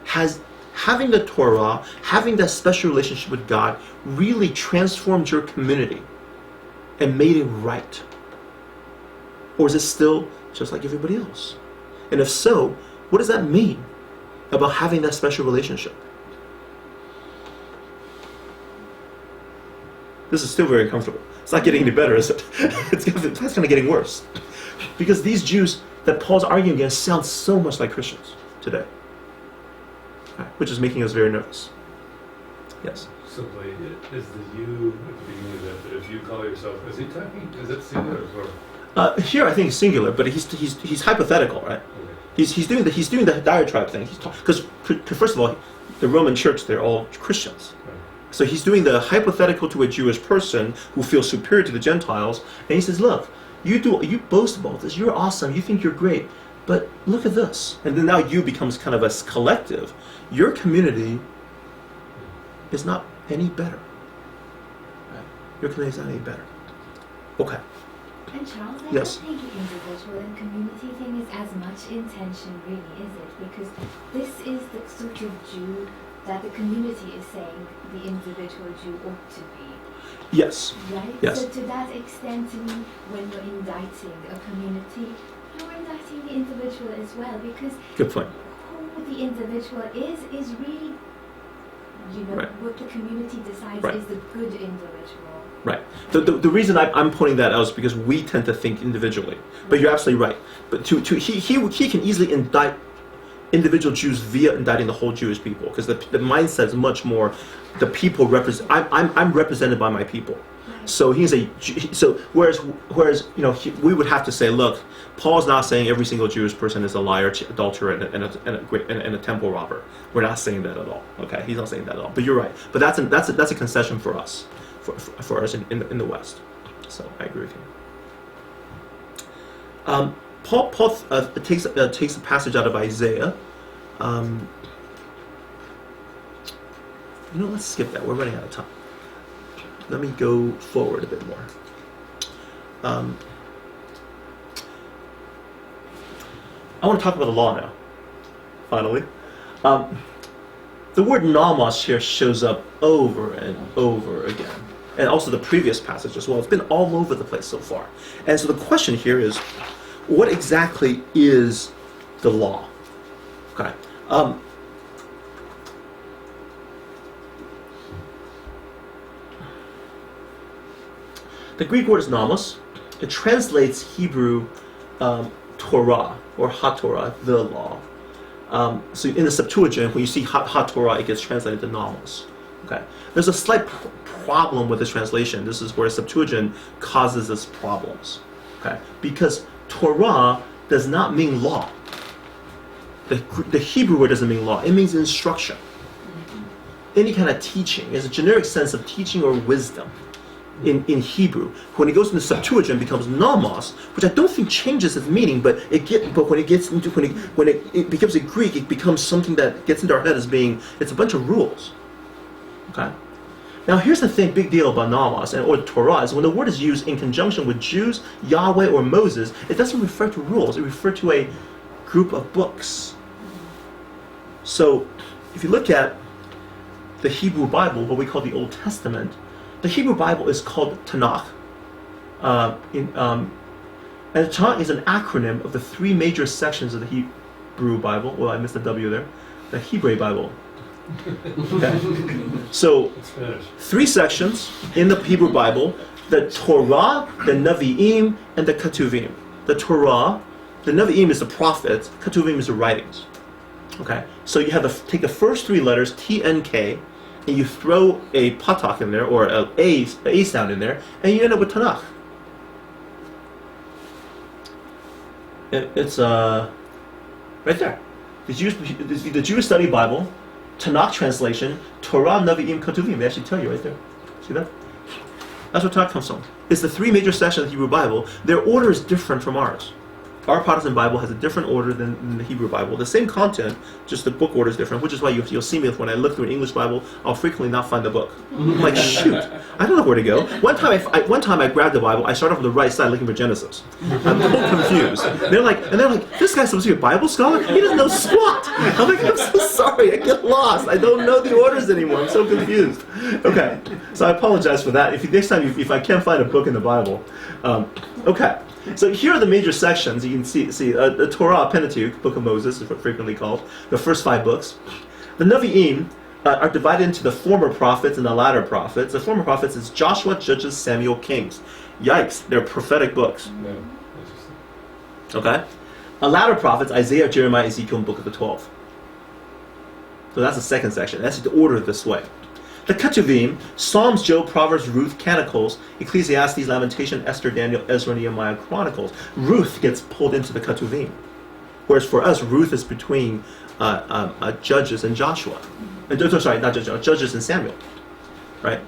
Has having the Torah, having that special relationship with God, really transformed your community and made it right? Or is it still just like everybody else? And if so, what does that mean about having that special relationship? This is still very uncomfortable. It's not getting any better, is it? It's kind of getting worse. Because these Jews that Paul's arguing against sound so much like Christians today. Okay, which is making us very nervous. Yes? Simply, is the you at the beginning of that, but if you call yourself, is he talking, is it singular or plural? Here I think it's singular, but he's hypothetical, right? Okay. He's doing the diatribe thing. Because first of all, the Roman Church, they're all Christians. Right. So he's doing the hypothetical to a Jewish person who feels superior to the Gentiles, and he says, look, you boast about this, you're awesome, you think you're great, but look at this. And then now you becomes kind of a collective. Your community is not any better. Right? Your community is not any better. Okay. And Charles, I Yes. don't think the individual and community thing is as much intention, really, is it? Because this is the sort of Jew that the community is saying the individual Jew ought to be. Yes. Right? Yes. So to that extent, to me, when you're indicting a community, you're indicting the individual as well, because Good point. who the individual is really, Right. what the community decides Right. is the good individual. Right. The reason I'm pointing that out is because we tend to think individually. But you're absolutely right. But he can easily indict individual Jews via indicting the whole Jewish people, because the mindset is much more the people represent. I'm represented by my people. So whereas we would have to say, look, Paul's not saying every single Jewish person is a liar, adulterer, and a temple robber. We're not saying that at all. Okay, he's not saying that at all. But you're right. But that's a concession for us, for us in the West. So I agree with you. Paul takes a passage out of Isaiah. Let's skip that. We're running out of time. Let me go forward a bit more. I want to talk about the law now, finally. The word nomos here shows up over and over again. And also the previous passage as well. It's been all over the place so far. And so the question here is, what exactly is the law? Okay. The Greek word is nomos. It translates Hebrew Torah or HaTorah, the law. So in the Septuagint, when you see HaTorah, it gets translated to nomos. Okay. There's a slight problem with this translation. This is where Septuagint causes us problems. Okay. Because Torah does not mean law. The Hebrew word doesn't mean law. It means instruction. Any kind of teaching. It's a generic sense of teaching or wisdom. in Hebrew. When it goes into Septuagint, it becomes nomos, which I don't think changes its meaning, but when it gets into when it becomes a Greek, it becomes something that gets into our head as being it's a bunch of rules. Okay. Now here's the thing, big deal about nomos or Torah is when the word is used in conjunction with Jews, Yahweh, or Moses, it doesn't refer to rules. It refers to a group of books. So if you look at the Hebrew Bible, what we call the Old Testament, the Hebrew Bible is called Tanakh. And Tanakh is an acronym of the three major sections of the Hebrew Bible. Well, I missed the W there. The Hebrew Bible. Okay. So, three sections in the Hebrew Bible: the Torah, the Nevi'im, and the Ketuvim. The Torah, the Nevi'im is the prophets, Ketuvim is the writings. Okay. So you have take the first three letters T, N, K, and you throw a patak in there or a sound in there, and you end up with Tanakh. It's right there. The Jewish Study Bible. Tanakh translation, Torah, Nevi'im, Ketuvim. They actually tell you right there. See that? That's where Tanakh comes from. It's the three major sections of the Hebrew Bible. Their order is different from ours. Our Protestant Bible has a different order than the Hebrew Bible. The same content, just the book order is different, which is why you'll see me when I look through an English Bible, I'll frequently not find the book. I'm like, shoot, I don't know where to go. One time I grabbed the Bible, I started off on the right side looking for Genesis. I'm a little confused. They're like, this guy's supposed to be a Bible scholar? He doesn't know squat. I'm like, I'm so sorry, I get lost. I don't know the orders anymore. I'm so confused. Okay, so I apologize for that. Next time, if I can't find a book in the Bible, okay. So here are the major sections. You can see the Torah, Pentateuch, Book of Moses, is frequently called, the first 5 books. The Nevi'im are divided into the former prophets and the latter prophets. The former prophets is Joshua, Judges, Samuel, Kings. Yikes, they're prophetic books. Yeah, Okay? A latter prophets, Isaiah, Jeremiah, Ezekiel, and Book of the 12. So that's the second section. That's the order this way. The Ketuvim, Psalms, Job, Proverbs, Ruth, Canticles, Ecclesiastes, Lamentation, Esther, Daniel, Ezra, Nehemiah, Chronicles. Ruth gets pulled into the Ketuvim. Whereas for us, Ruth is between Judges and Joshua. Sorry, not Judges, Judges and Samuel. Right?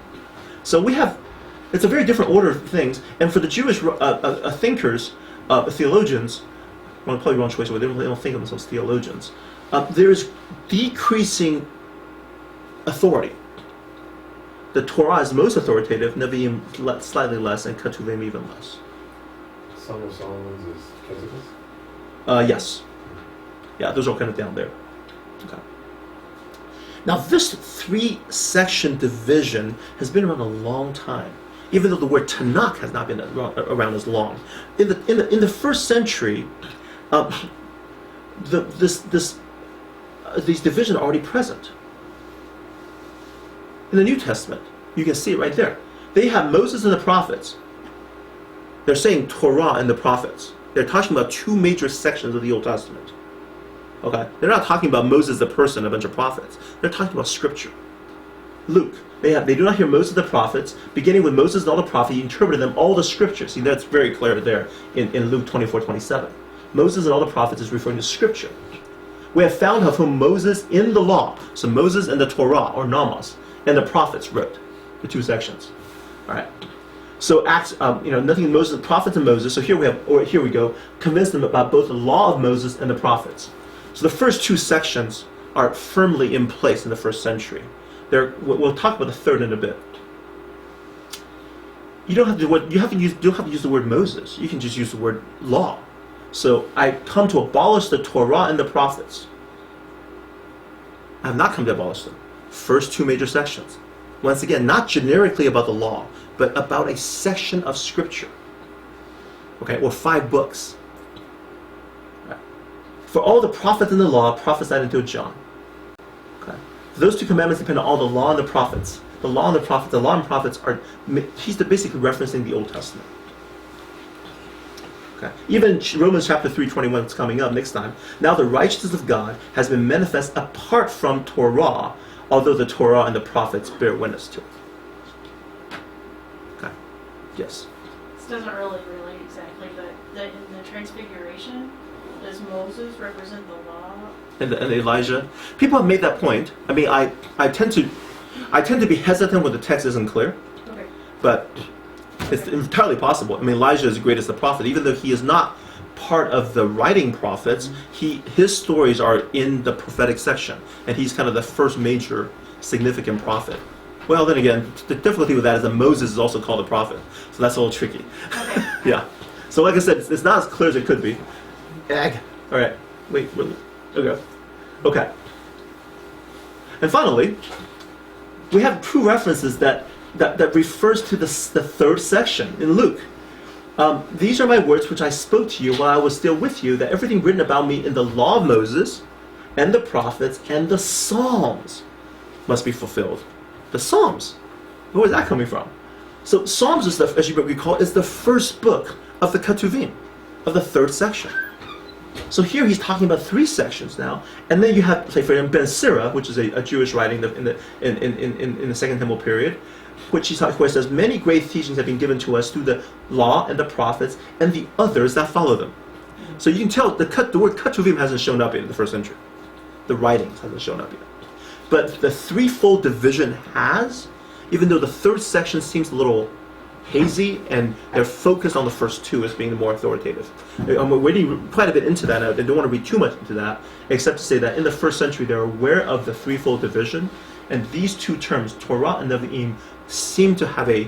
So we have, it's a very different order of things. And for the Jewish thinkers, theologians, well, probably wrong choice, but they don't think of themselves theologians. There's decreasing authority. The Torah is most authoritative, Nevi'im slightly less, and Ketuvim even less. Song of Solomon's is Canticles? Yes. Yeah, those are kind of down there. Okay. Now this 3-section division has been around a long time, even though the word Tanakh has not been around as long. In the first century, these divisions are already present. In the New Testament, you can see it right there. They have Moses and the prophets. They're saying Torah and the prophets. They're talking about 2 major sections of the Old Testament. Okay? They're not talking about Moses the person, a bunch of prophets. They're talking about Scripture. Luke, they do not hear Moses the prophets. Beginning with Moses and all the prophets, he interpreted them all the Scriptures. See, that's very clear there in Luke 24:27. Moses and all the prophets is referring to Scripture. We have found of whom Moses in the law, so Moses and the Torah, or Nomos, and the prophets wrote, the 2 sections. All right. So Acts, nothing Moses, the prophets and Moses. So here we go. Convince them about both the law of Moses and the prophets. So the first 2 sections are firmly in place in the first century. We'll talk about the third in a bit. You don't have to use the word Moses. You can just use the word law. So I come to abolish the Torah and the prophets. I have not come to abolish them. First 2 major sections. Once again, not generically about the law, but about a section of Scripture. Okay, or 5 books. Right. For all the prophets in the law prophesied until John. Okay. Those 2 commandments depend on all the law and the prophets. The law and the prophets are, he's basically referencing the Old Testament. Okay. Even Romans chapter 3:21 is coming up next time. Now the righteousness of God has been manifest apart from Torah, although the Torah and the prophets bear witness to it. Okay. Yes. This doesn't really relate exactly, but in the Transfiguration, does Moses represent the law? And Elijah. People have made that point. I mean, I tend to be hesitant when the text isn't clear. Okay. but it's entirely possible. I mean, Elijah is the greatest of the prophet, even though he is not part of the writing prophets. His stories are in the prophetic section, and he's kind of the first major significant prophet. Well, then again, the difficulty with that is that Moses is also called a prophet, so that's a little tricky. Yeah. So, like I said, it's not as clear as it could be. All right. Wait. Okay. Okay. And finally, we have two references that refers to the third section in Luke. These are my words which I spoke to you while I was still with you, that everything written about me in the law of Moses and the prophets and the Psalms must be fulfilled. The Psalms. Where is that coming from? So Psalms is as you recall, is the first book of the Ketuvim, of the third section. So here he's talking about three sections now, and then you have, say, for example, Ben Sira, which is a Jewish writing in the Second Temple period, which he says many great teachings have been given to us through the law and the prophets and the others that follow them. So you can tell the word Ketuvim hasn't shown up yet in the first century. The writings hasn't shown up yet. But the threefold division has, even though the third section seems a little hazy and they're focused on the first two as being the more authoritative. I'm wading quite a bit into that. I don't want to read too much into that, except to say that in the first century they're aware of the threefold division, and these two terms, Torah and Nevi'im, seem to have a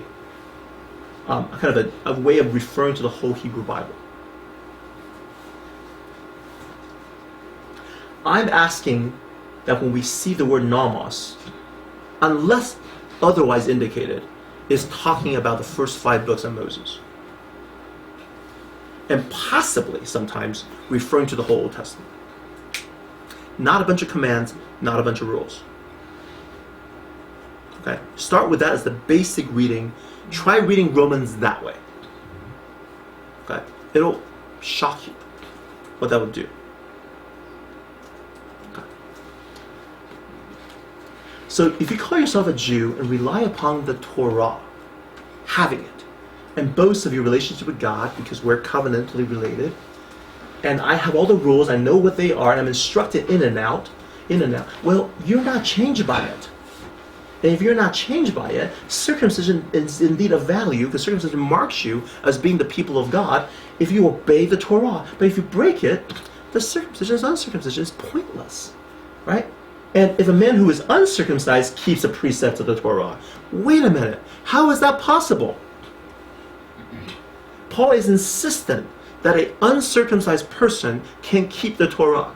kind of a way of referring to the whole Hebrew Bible. I'm asking that when we see the word nomos, unless otherwise indicated, is talking about the first 5 books of Moses. And possibly, sometimes, referring to the whole Old Testament. Not a bunch of commands, not a bunch of rules. Okay? Start with that as the basic reading. Try reading Romans that way. Okay? It'll shock you what that would do. So if you call yourself a Jew and rely upon the Torah, having it, and boast of your relationship with God because we're covenantally related, and I have all the rules, I know what they are, and I'm instructed in and out, well, you're not changed by it. And if you're not changed by it, circumcision is indeed of value, because circumcision marks you as being the people of God if you obey the Torah. But if you break it, the circumcision is uncircumcision. It's pointless, right? And if a man who is uncircumcised keeps a precept of the Torah, wait a minute, how is that possible? Paul is insistent that an uncircumcised person can keep the Torah.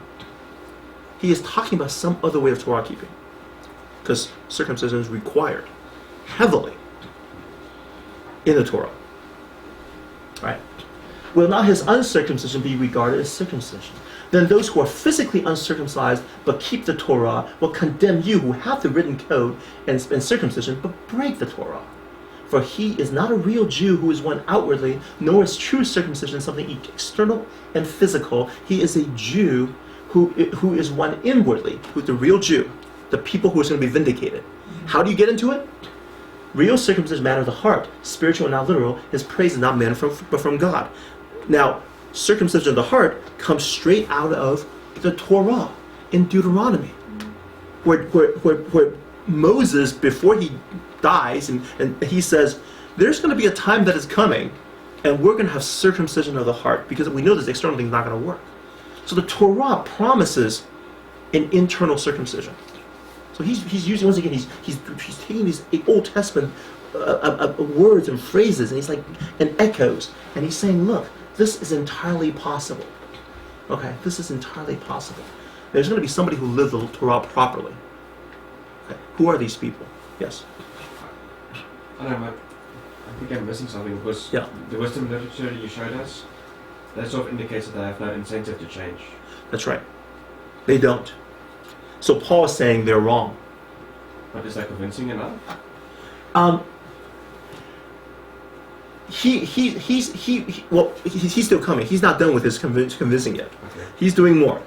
He is talking about some other way of Torah keeping, because circumcision is required heavily in the Torah. Right? Will not his uncircumcision be regarded as circumcision? Then those who are physically uncircumcised but keep the Torah will condemn you who have the written code and circumcision but break the Torah. For he is not a real Jew who is one outwardly, nor is true circumcision something external and physical. He is a Jew who is one inwardly, who's the real Jew, the people who is going to be vindicated. How do you get into it? Real circumcision is matter of the heart, spiritual and not literal. His praise is not man but from God. Now, circumcision of the heart comes straight out of the Torah in Deuteronomy, where Moses, before he dies, and he says, there's going to be a time that is coming, and we're going to have circumcision of the heart, because we know this external thing is not going to work. So the Torah promises an internal circumcision. So he's using, once again, he's taking these Old Testament words and phrases, and he's like, and echoes, and he's saying, look, this is entirely possible. Okay, this is entirely possible. There's going to be somebody who lived the Torah properly. Okay, who are these people? Yes? I don't know, I think I'm missing something, because the wisdom literature you showed us, that sort of indicates that they have no incentive to change. That's right. They don't. So Paul is saying they're wrong. But is that convincing enough? He's still coming. He's not done with his convincing yet. Okay. He's doing more.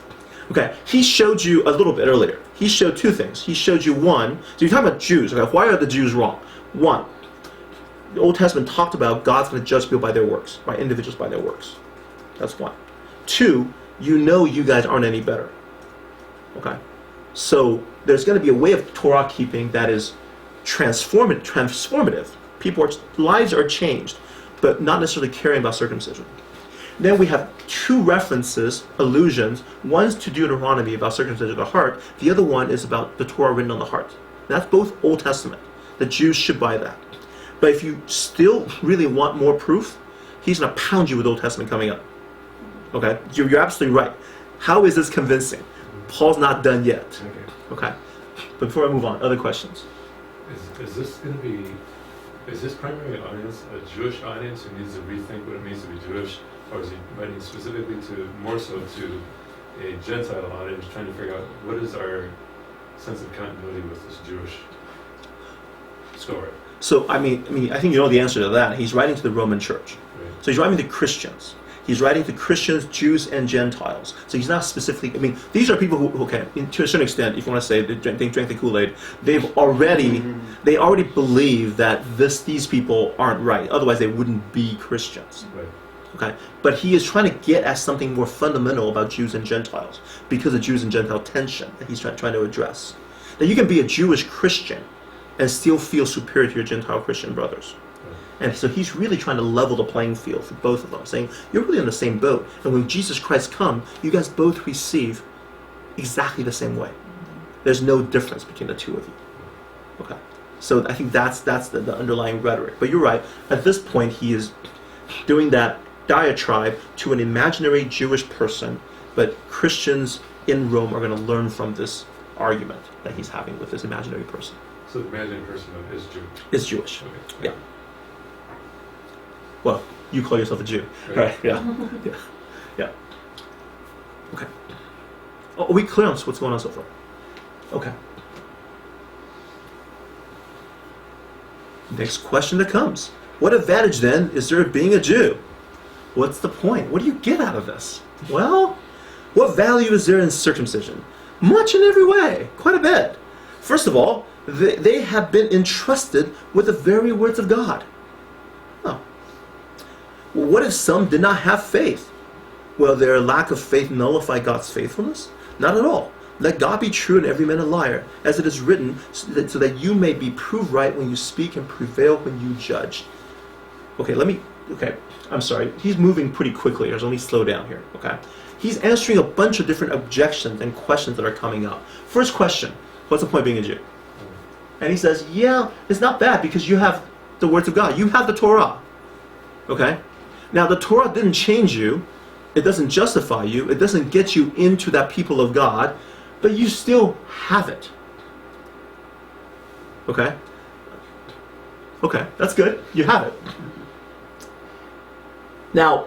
Okay, he showed you a little bit earlier. He showed 2 things. He showed you one. So you're talking about Jews. Okay, why are the Jews wrong? 1, the Old Testament talked about God's going to judge people by their works, by individuals by their works. That's 1. 2, you guys aren't any better. Okay, so there's going to be a way of Torah keeping that is transformative. lives are changed, but not necessarily caring about circumcision. Then we have two references, allusions. One's to Deuteronomy about circumcision of the heart. The other one is about the Torah written on the heart. That's both Old Testament. The Jews should buy that. But if you still really want more proof, he's going to pound you with Old Testament coming up. Okay? You're absolutely right. How is this convincing? Paul's not done yet. Okay? But before I move on, other questions? Is this going to be, is this primary audience a Jewish audience who needs to rethink what it means to be Jewish? Or is he writing specifically to, more so to a Gentile audience trying to figure out what is our sense of continuity with this Jewish story? So, I think you know the answer to that. He's writing to the Roman church. Right. So he's writing to Christians. He's writing to Christians, Jews, and Gentiles. So he's not specifically, these are people who, okay, to a certain extent, if you want to say they drank the Kool-Aid, they already believe that these people aren't right. Otherwise, they wouldn't be Christians. Right. Okay, but he is trying to get at something more fundamental about Jews and Gentiles because of Jews and Gentile tension that he's trying to address. That you can be a Jewish Christian and still feel superior to your Gentile Christian brothers. And so he's really trying to level the playing field for both of them, saying, you're really in the same boat. And when Jesus Christ comes, you guys both receive exactly the same way. There's no difference between the two of you. Okay. So I think that's the underlying rhetoric. But you're right. At this point, he is doing that diatribe to an imaginary Jewish person, but Christians in Rome are going to learn from this argument that he's having with this imaginary person. So the imaginary person is Jewish? Is Jewish. Okay. Yeah. Well, you call yourself a Jew. Right? Yeah. Yeah. Okay. Oh, are we clear on what's going on so far? Okay. Next question that comes. What advantage then is there of being a Jew? What's the point? What do you get out of this? Well, what value is there in circumcision? Much in every way. Quite a bit. First of all, they have been entrusted with the very words of God. Oh. Well, what if some did not have faith? Will their lack of faith nullify God's faithfulness? Not at all. Let God be true and every man a liar, as it is written, so that you may be proved right when you speak and prevail when you judge. Okay, I'm sorry. He's moving pretty quickly here, so let me slow down here, okay? He's answering a bunch of different objections and questions that are coming up. First question, what's the point of being a Jew? And he says, yeah, it's not bad because you have the words of God. You have the Torah, okay? Now, the Torah didn't change you. It doesn't justify you. It doesn't get you into that people of God, but you still have it, okay? Okay, that's good. You have it. Now,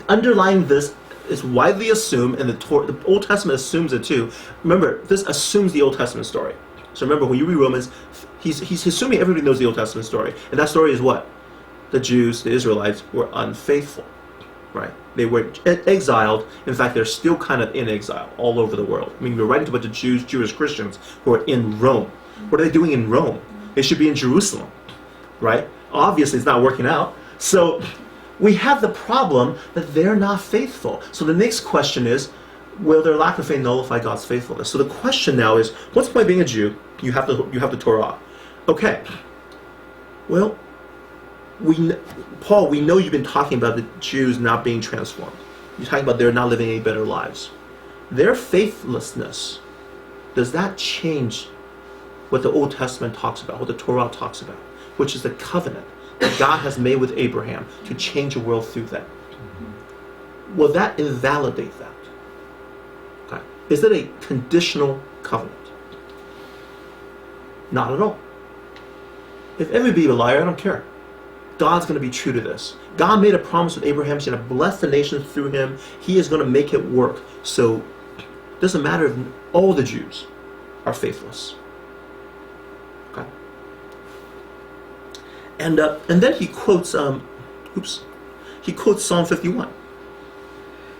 underlying this is widely assumed, and the Old Testament assumes it too. Remember, this assumes the Old Testament story. So remember, when you read Romans, he's assuming everybody knows the Old Testament story. And that story is what? The Jews, the Israelites, were unfaithful, right? They were exiled. In fact, they're still kind of in exile all over the world. We're writing to a bunch of Jewish Christians who are in Rome. What are they doing in Rome? They should be in Jerusalem, right? Obviously, it's not working out. So we have the problem that they're not faithful. So the next question is, will their lack of faith nullify God's faithfulness? So the question now is, what's the point of being a Jew? You have the Torah. Okay. Well, Paul, we know you've been talking about the Jews not being transformed. You're talking about they're not living any better lives. Their faithlessness, does that change what the Old Testament talks about, what the Torah talks about, which is the covenant that God has made with Abraham to change the world through them? Will that invalidate that? Okay. Is it a conditional covenant? Not at all. If everybody be a liar, I don't care. God's going to be true to this. God made a promise with Abraham. He's going to bless the nations through him. He is going to make it work. So it doesn't matter if all the Jews are faithless. Okay. And then he quotes he quotes Psalm 51.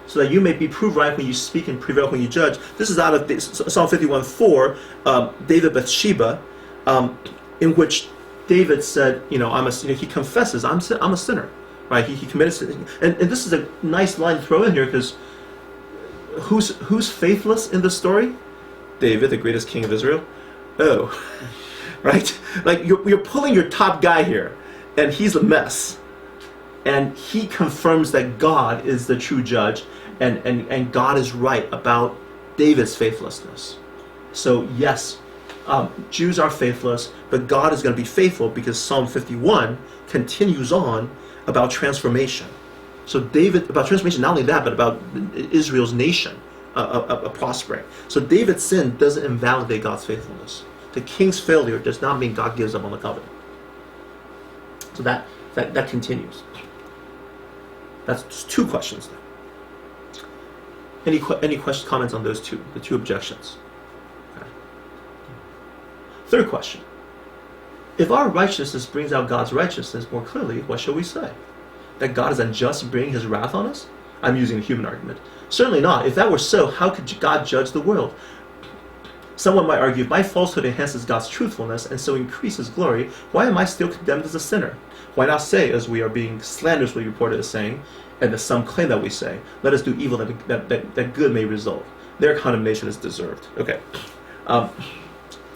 So that you may be proved right when you speak and prevail when you judge. This is out of Psalm 51:4, David Bathsheba, in which David said, he confesses, I'm a sinner, right? He committed sin. And this is a nice line to throw in here because who's faithless in the story? David, the greatest king of Israel. Oh, right? Like you're pulling your top guy here, and he's a mess. And he confirms that God is the true judge, and God is right about David's faithlessness. So yes, Jews are faithless, but God is going to be faithful because Psalm 51 continues on about transformation. So about transformation, not only that, but about Israel's nation prospering. So David's sin doesn't invalidate God's faithfulness. The king's failure does not mean God gives up on the covenant. So that continues. That's just 2 questions there. Any questions, comments on those the two objections? Okay. 3rd question. If our righteousness brings out God's righteousness more clearly, what shall we say? That God is unjust in bringing his wrath on us? I'm using a human argument. Certainly not. If that were so, how could God judge the world? Someone might argue, if my falsehood enhances God's truthfulness and so increases glory, why am I still condemned as a sinner? Why not say, as we are being slanderously reported as saying, and as some claim that we say, let us do evil that good may result. Their condemnation is deserved. Okay.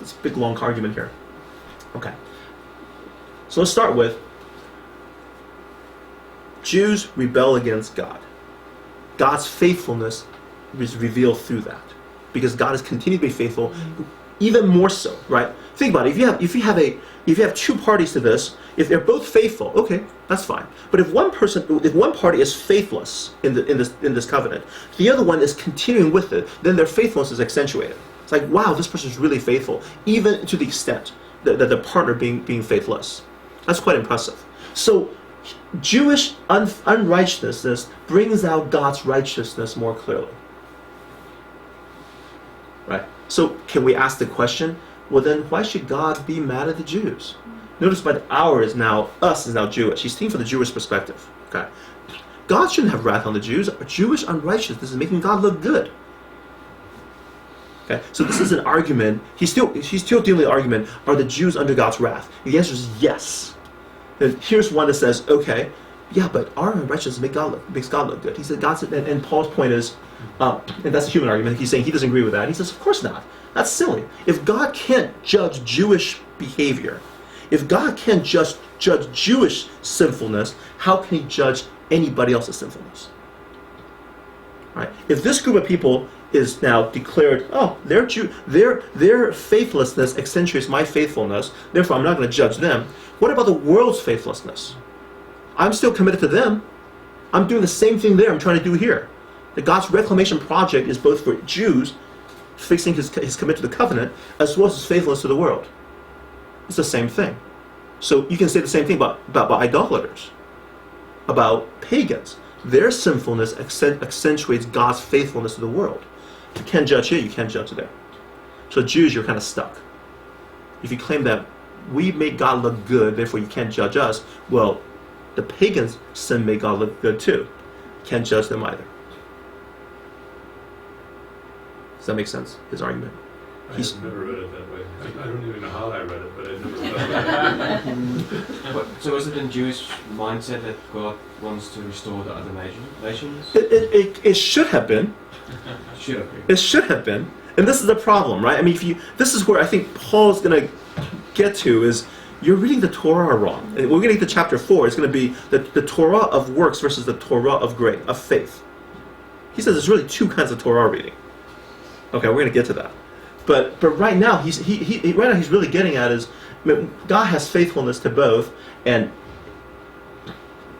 It's a big long argument here. Okay. So let's start with Jews rebel against God. God's faithfulness is revealed through that, because God has continued to be faithful, even more so, right? Think about it. If you have 2 parties to this, if they're both faithful, okay, that's fine. But if one party is faithless in this covenant, the other one is continuing with it, then their faithfulness is accentuated. It's like, wow, this person is really faithful, even to the extent that the partner being faithless. That's quite impressive. So Jewish unrighteousness brings out God's righteousness more clearly. Right? So can we ask the question, well then why should God be mad at the Jews? Notice by the hour is now Jewish. He's thinking from the Jewish perspective. Okay. God shouldn't have wrath on the Jews. Jewish unrighteousness is making God look good. Okay. So this is an argument. He's still dealing with the argument, are the Jews under God's wrath? The answer is yes. And here's one that says, okay, yeah, but our unrighteousness makes God look good. He said and Paul's point is, and that's a human argument. He's saying he doesn't agree with that. He says, of course not. That's silly. If God can't judge Jewish behavior, if God can't judge Jewish sinfulness, how can he judge anybody else's sinfulness? Right? If this group of people is now declared, oh, their faithlessness accentuates my faithfulness, therefore I'm not going to judge them. What about the world's faithlessness? I'm still committed to them. I'm doing the same thing there I'm trying to do here. The God's reclamation project is both for Jews, fixing his commitment to the covenant, as well as his faithfulness to the world. It's the same thing. So you can say the same thing about idolaters, about pagans. Their sinfulness accentuates God's faithfulness to the world. If you can't judge here, you can't judge there. So Jews, you're kind of stuck. If you claim that we make God look good, therefore you can't judge us, well, the pagans' sin made God look good too. Can't judge them either. Does that make sense, his argument? I've never read it that way. I don't even know how I read it, but I never thought that. So is it in Jewish mindset that God wants to restore the other nations? It should have been. Should have been. It should have been. And this is the problem, right? I mean, this is where I think Paul's going to get to is, you're reading the Torah wrong. And we're going to get to chapter 4. It's going to be the Torah of works versus the Torah of faith. He says there's really 2 kinds of Torah reading. Okay, we're going to get to that. But right now he's really getting at is, God has faithfulness to both, and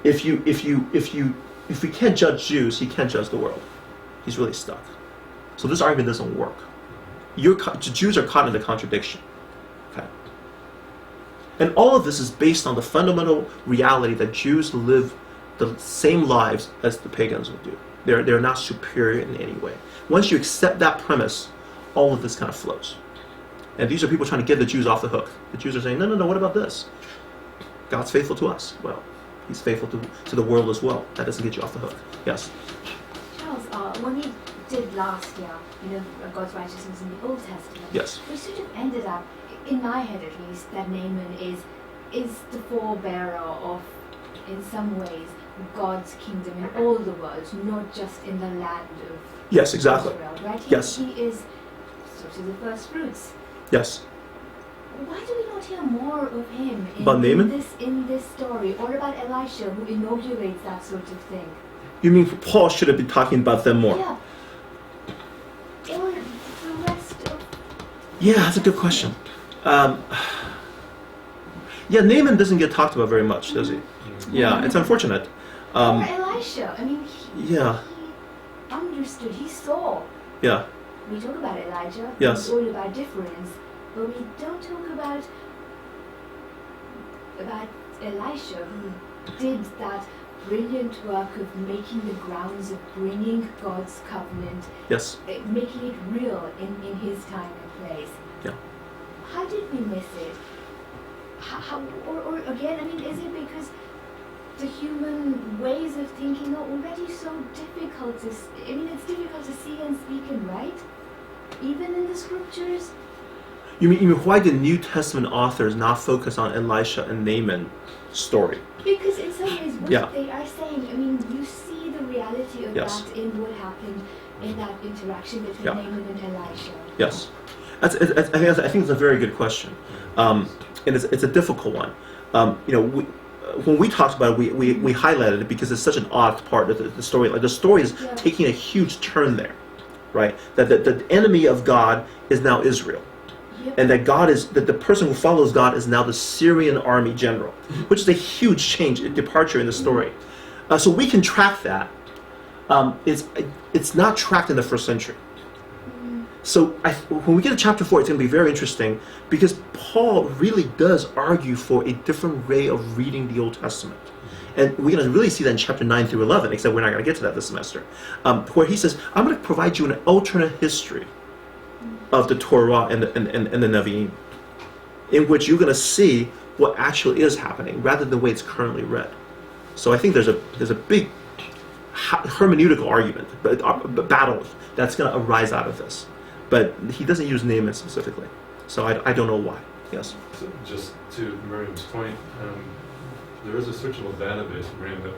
if we can't judge Jews, he can't judge the world. He's really stuck. So this argument doesn't work. Jews are caught in a contradiction. Okay. And all of this is based on the fundamental reality that Jews live the same lives as the pagans would do. They're not superior in any way. Once you accept that premise, all of this kind of flows. And these are people trying to get the Jews off the hook. The Jews are saying, no, what about this? God's faithful to us. Well, he's faithful to the world as well. That doesn't get you off the hook. Yes? Charles, when we did last year, God's righteousness in the Old Testament, yes, we sort of ended up, in my head at least, that Naaman is the forebearer of, in some ways, God's kingdom in all the world, not just in the land of yes, exactly. Israel, right? Yes. He is sort of the first fruits. Yes. why do we not hear more of him About Naaman? in this story, or about Elisha who inaugurates that sort of thing? You mean Paul should have been talking about them more? Yeah. Or the rest of. Yeah, that's a good question. Yeah, Naaman doesn't get talked about very much, does he? Yeah, it's unfortunate. Or Elisha. I mean, Yeah. he understood. He saw. Yeah. We talk about Elijah. Yes. It's all about difference, but we don't talk about Elisha, who did that brilliant work of making the grounds of bringing God's covenant, Yes. making it real in his time and place. Yeah. How did we miss it? Or again, I mean, is it because the human ways of thinking are already so difficult to? I mean, it's difficult to see and speak and write, even in the scriptures. You mean why did New Testament authors not focus on Elisha and Naaman story? Because in some ways, what Yeah. they are saying, I mean, you see the reality of Yes. that in what happened in that interaction between Yeah. Naaman and Elisha. Yes. I think it's a very good question. And it's a difficult one. When we talked about it, we highlighted it because it's such an odd part of the story. Like the story is Yeah. taking a huge turn there, right? That the enemy of God is now Israel. Yep. And that the person who follows God is now the Syrian army general, which is a huge change, a departure in the story. So we can track that. It's not tracked in the first century. So when we get to chapter 4, it's going to be very interesting because Paul really does argue for a different way of reading the Old Testament. And we're going to really see that in chapter 9 through 11, except we're not going to get to that this semester, where he says, I'm going to provide you an alternate history of the Torah and the Nevi'im, in which you're going to see what actually is happening rather than the way it's currently read. So I think there's a big hermeneutical argument, battle that's going to arise out of this. But he doesn't use Naaman specifically, so I don't know why. Yes. So just to Miriam's point, there is a searchable database, Miriam, that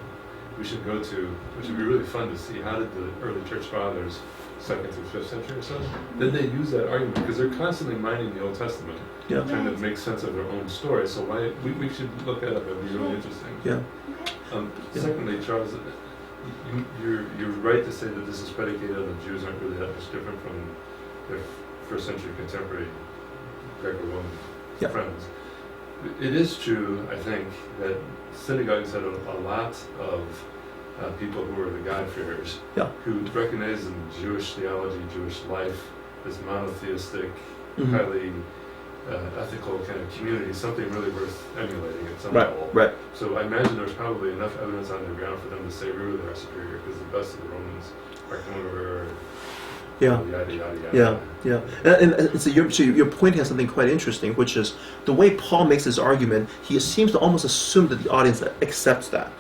we should go to, which would be really fun to see. How did the early church fathers, 2nd through 5th century or so, did they use that argument? Because they're constantly mining the Old Testament, Yeah. trying to make sense of their own story. So why we should look that up. It'd be really interesting. Yeah. Yeah. Secondly, Charles, you're right to say that this is predicated on the Jews aren't really that much different from their first century contemporary Greco-Roman Yeah. friends. It is true, I think, that synagogues had a lot of people who were the God-fearers, Yeah. who recognized in Jewish theology, Jewish life, this monotheistic, Mhm. highly ethical kind of community, something really worth emulating at some Right. level. Right. So I imagine there's probably enough evidence on the ground for them to say really they are superior because the best of the Romans are coming over. Yeah. Yada yada yada. Yeah, yeah, and so your point has something quite interesting, which is the way Paul makes his argument. He seems to almost assume that the audience accepts that.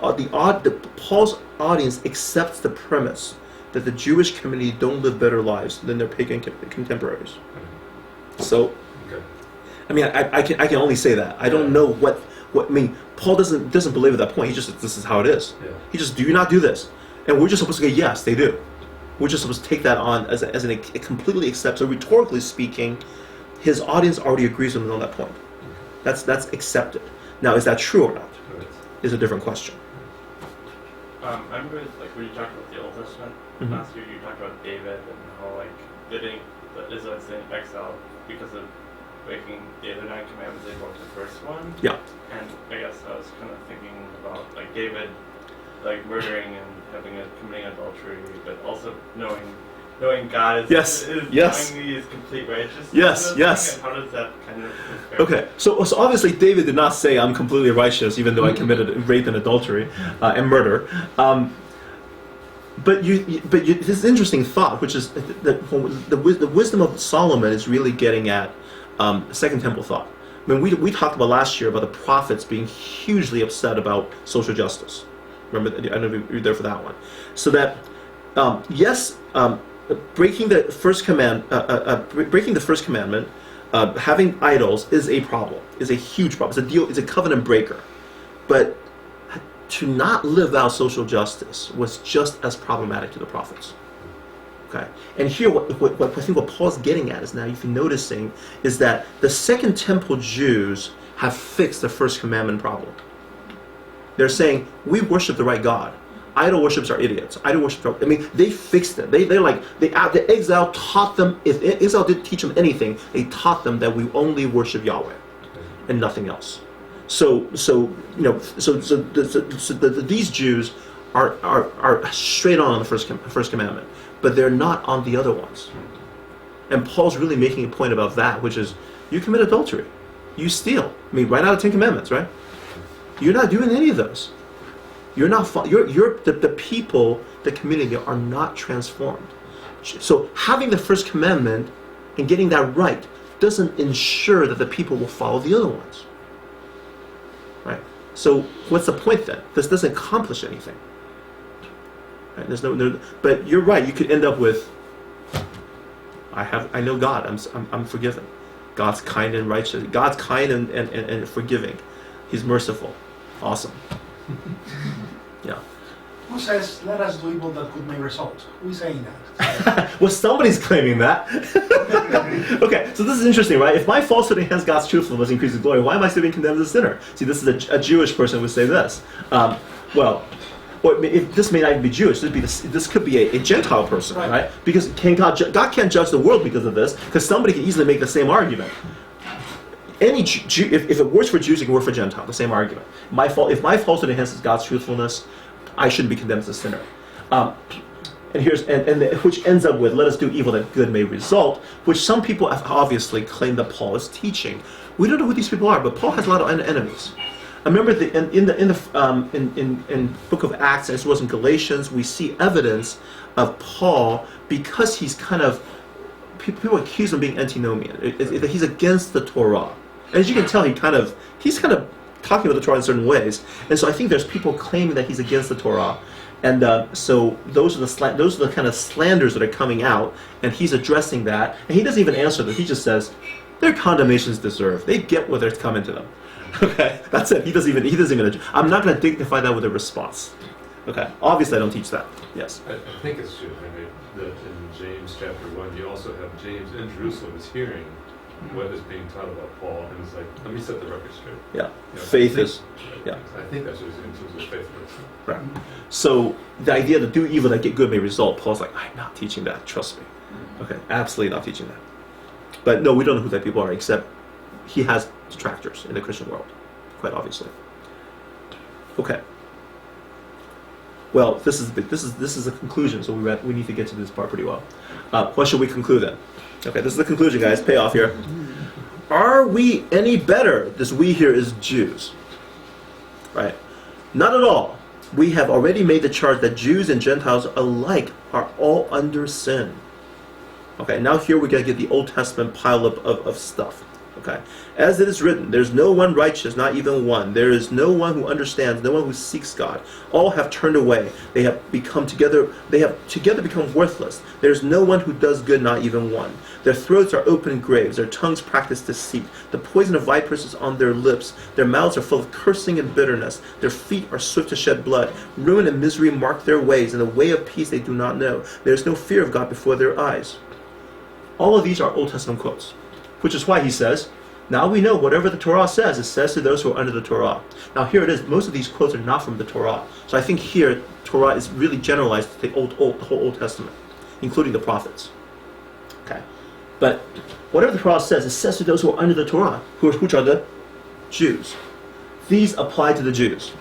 Paul's audience accepts the premise that the Jewish community don't live better lives than their pagan contemporaries. So, Okay. I mean, I can only say that. I don't know what I mean. Paul doesn't believe at that point. He just this is how it is. Yeah. He just, do you not do this? And we're just supposed to go, yes, they do. We're just supposed to take that on as a completely accept. So rhetorically speaking, his audience already agrees with him on that point. That's accepted. Now, is that true or not? Right. Is a different question. I remember when you talked about the Old Testament Mhm. last year, you talked about David and how the Israelites in exile because of breaking the other 9 commandments. They broke the first one. Yeah. And I guess I was kind of thinking about David, murdering and committing adultery, but also knowing God is Yes, yes. knowing He is complete righteousness. Yes, yes. How does that kind of compare? Okay, so obviously David did not say, I'm completely righteous, even though I committed rape and adultery and murder. But this is an interesting thought, which is that the wisdom of Solomon is really getting at Second Temple thought. I mean, we talked about last year about the prophets being hugely upset about social justice. Remember, I don't know if you were there for that one. So that, yes, breaking the first commandment, having idols is a problem, is a huge problem. It's a covenant breaker. But to not live out social justice was just as problematic to the prophets. Okay, and here what I think what Paul's getting at is now, if you're noticing, is that the Second Temple Jews have fixed the first commandment problem. They're saying, we worship the right God. Idol worshippers are idiots. Idol worshippers I mean, they fixed it. The exile taught them, if exile didn't teach them anything, they taught them that we only worship Yahweh and nothing else. So these Jews are straight on the first commandment, but they're not on the other ones. And Paul's really making a point about that, which is, you commit adultery, you steal. I mean, right out of Ten Commandments, right? You're not doing any of those. You're not. The people, the community, are not transformed. So having the first commandment and getting that right doesn't ensure that the people will follow the other ones. Right. So what's the point then? This doesn't accomplish anything. Right? But you're right. You could end up with, I know God. I'm forgiven. God's kind and righteous. God's kind and forgiving. He's merciful. Awesome. Yeah. Who says, let us do evil that good may result? Who is saying that? Well, somebody's claiming that. Okay, so this is interesting, right? If my falsehood enhances God's truthfulness increases glory, why am I still being condemned as a sinner? See, this is a Jewish person would say this. This may not even be Jewish. This could be a Gentile person, right? Because God can't judge the world because of this, because somebody can easily make the same argument. Any Jew, if it works for Jews, it can work for Gentiles. The same argument. If my falsehood enhances God's truthfulness, I shouldn't be condemned as a sinner. Which ends up with, let us do evil that good may result, which some people have obviously claim that Paul is teaching. We don't know who these people are, but Paul has a lot of enemies. I remember in Book of Acts, as well as in Galatians, we see evidence of Paul, because he's kind of, people accuse him of being antinomian. He's against the Torah. As you can tell, he's kind of talking about the Torah in certain ways, and so I think there's people claiming that he's against the Torah, and so those are the kind of slanders that are coming out, and he's addressing that, and he doesn't even answer them. He just says, their condemnations deserved. They get what they're coming to them. Okay, that's it. He doesn't even. I'm not going to dignify that with a response. Okay, obviously I don't teach that. Yes. I think it's true. I mean, that in James chapter 1, you also have James in Jerusalem is hearing what is being taught about Paul, and it's like, let me set the record straight. Yeah, faith is. Yeah, I think that's what he's in terms of faithfulness. right. So the idea to do evil that get good may result. Paul's like, I'm not teaching that. Trust me. Okay, absolutely not teaching that. But no, we don't know who that people are, except he has detractors in the Christian world, quite obviously. Okay. Well, this is the conclusion, so we need to get to this part pretty well. What should we conclude then? Okay, this is the conclusion, guys. Payoff here. Are we any better? This "we" here is Jews, right? Not at all. We have already made the charge that Jews and Gentiles alike are all under sin. Okay, now here we're going to get the Old Testament pile up of stuff. Okay, as it is written, there's no one righteous, not even one. There is no one who understands, no one who seeks God. All have turned away. They have together become worthless. There's no one who does good, not even one. Their throats are open graves. Their tongues practice deceit. The poison of vipers is on their lips. Their mouths are full of cursing and bitterness. Their feet are swift to shed blood. Ruin and misery mark their ways, and the way of peace they do not know. There is no fear of God before their eyes. All of these are Old Testament quotes, which is why he says, now we know whatever the Torah says, it says to those who are under the Torah. Now here it is, most of these quotes are not from the Torah. So I think here, Torah is really generalized to the whole Old Testament, including the prophets. Okay. But whatever the Torah says, it says to those who are under the Torah, which are the Jews. These apply to the Jews.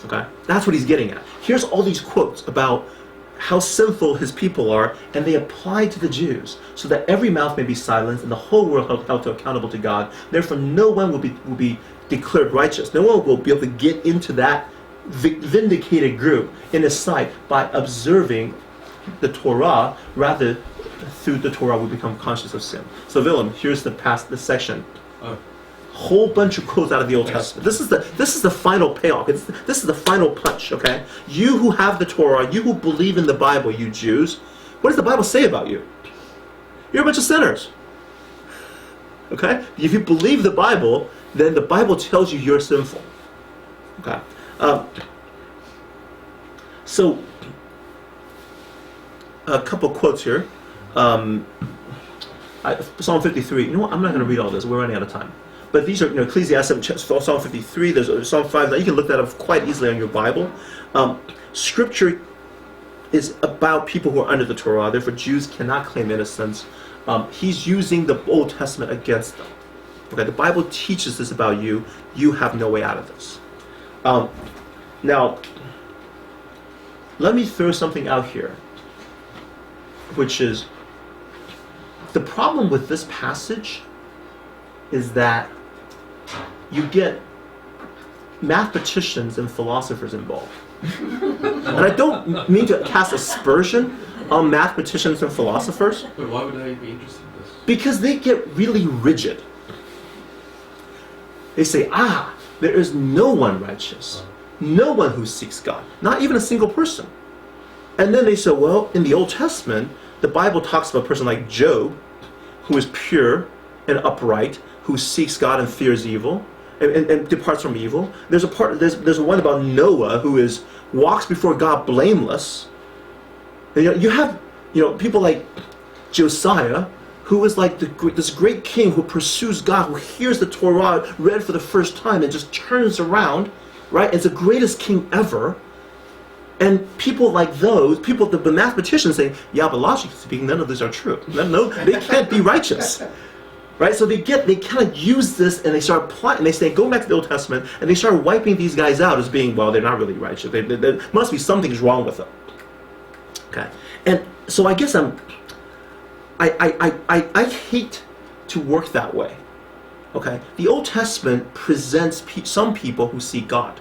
Okay? That's what he's getting at. Here's all these quotes about how sinful his people are, and they apply to the Jews, so that every mouth may be silenced and the whole world held accountable to God. Therefore, no one will be declared righteous. No one will be able to get into that vindicated group in his sight by observing the Torah. Rather, through the Torah, we become conscious of sin. So, Willem, here's the section. Whole bunch of quotes out of the Old Testament. This is the final payoff. This is the final punch. Okay, you who have the Torah, you who believe in the Bible, you Jews, what does the Bible say about you? You're a bunch of sinners. Okay, if you believe the Bible, then the Bible tells you you're sinful. Okay, so a couple quotes here. Psalm 53. You know what? I'm not going to read all this. We're running out of time. But these are, Ecclesiastes, Psalm 53. There's Psalm 5. Now you can look that up quite easily on your Bible. Scripture is about people who are under the Torah. Therefore, Jews cannot claim innocence. He's using the Old Testament against them. Okay, the Bible teaches this about you. You have no way out of this. Now, let me throw something out here, which is the problem with this passage is that you get mathematicians and philosophers involved. And I don't mean to cast aspersion on mathematicians and philosophers. But why would I be interested in this? Because they get really rigid. They say, there is no one righteous. No one who seeks God. Not even a single person. And then they say, well, in the Old Testament, the Bible talks about a person like Job, who is pure and upright, who seeks God and fears evil, and departs from evil. There's one about Noah who walks before God blameless. And you have people like Josiah, who is like this great king who pursues God, who hears the Torah read for the first time and just turns around, right? It's the greatest king ever. And people like those, the mathematicians say, yeah, but logically speaking, none of these are true. No, they can't be righteous. Right? So they kind of use this and they start applying, and they say, go back to the Old Testament, and they start wiping these guys out as being, well, they're not really righteous. There must be something's wrong with them. Okay? And so I guess I hate to work that way. Okay? The Old Testament presents some people who see God.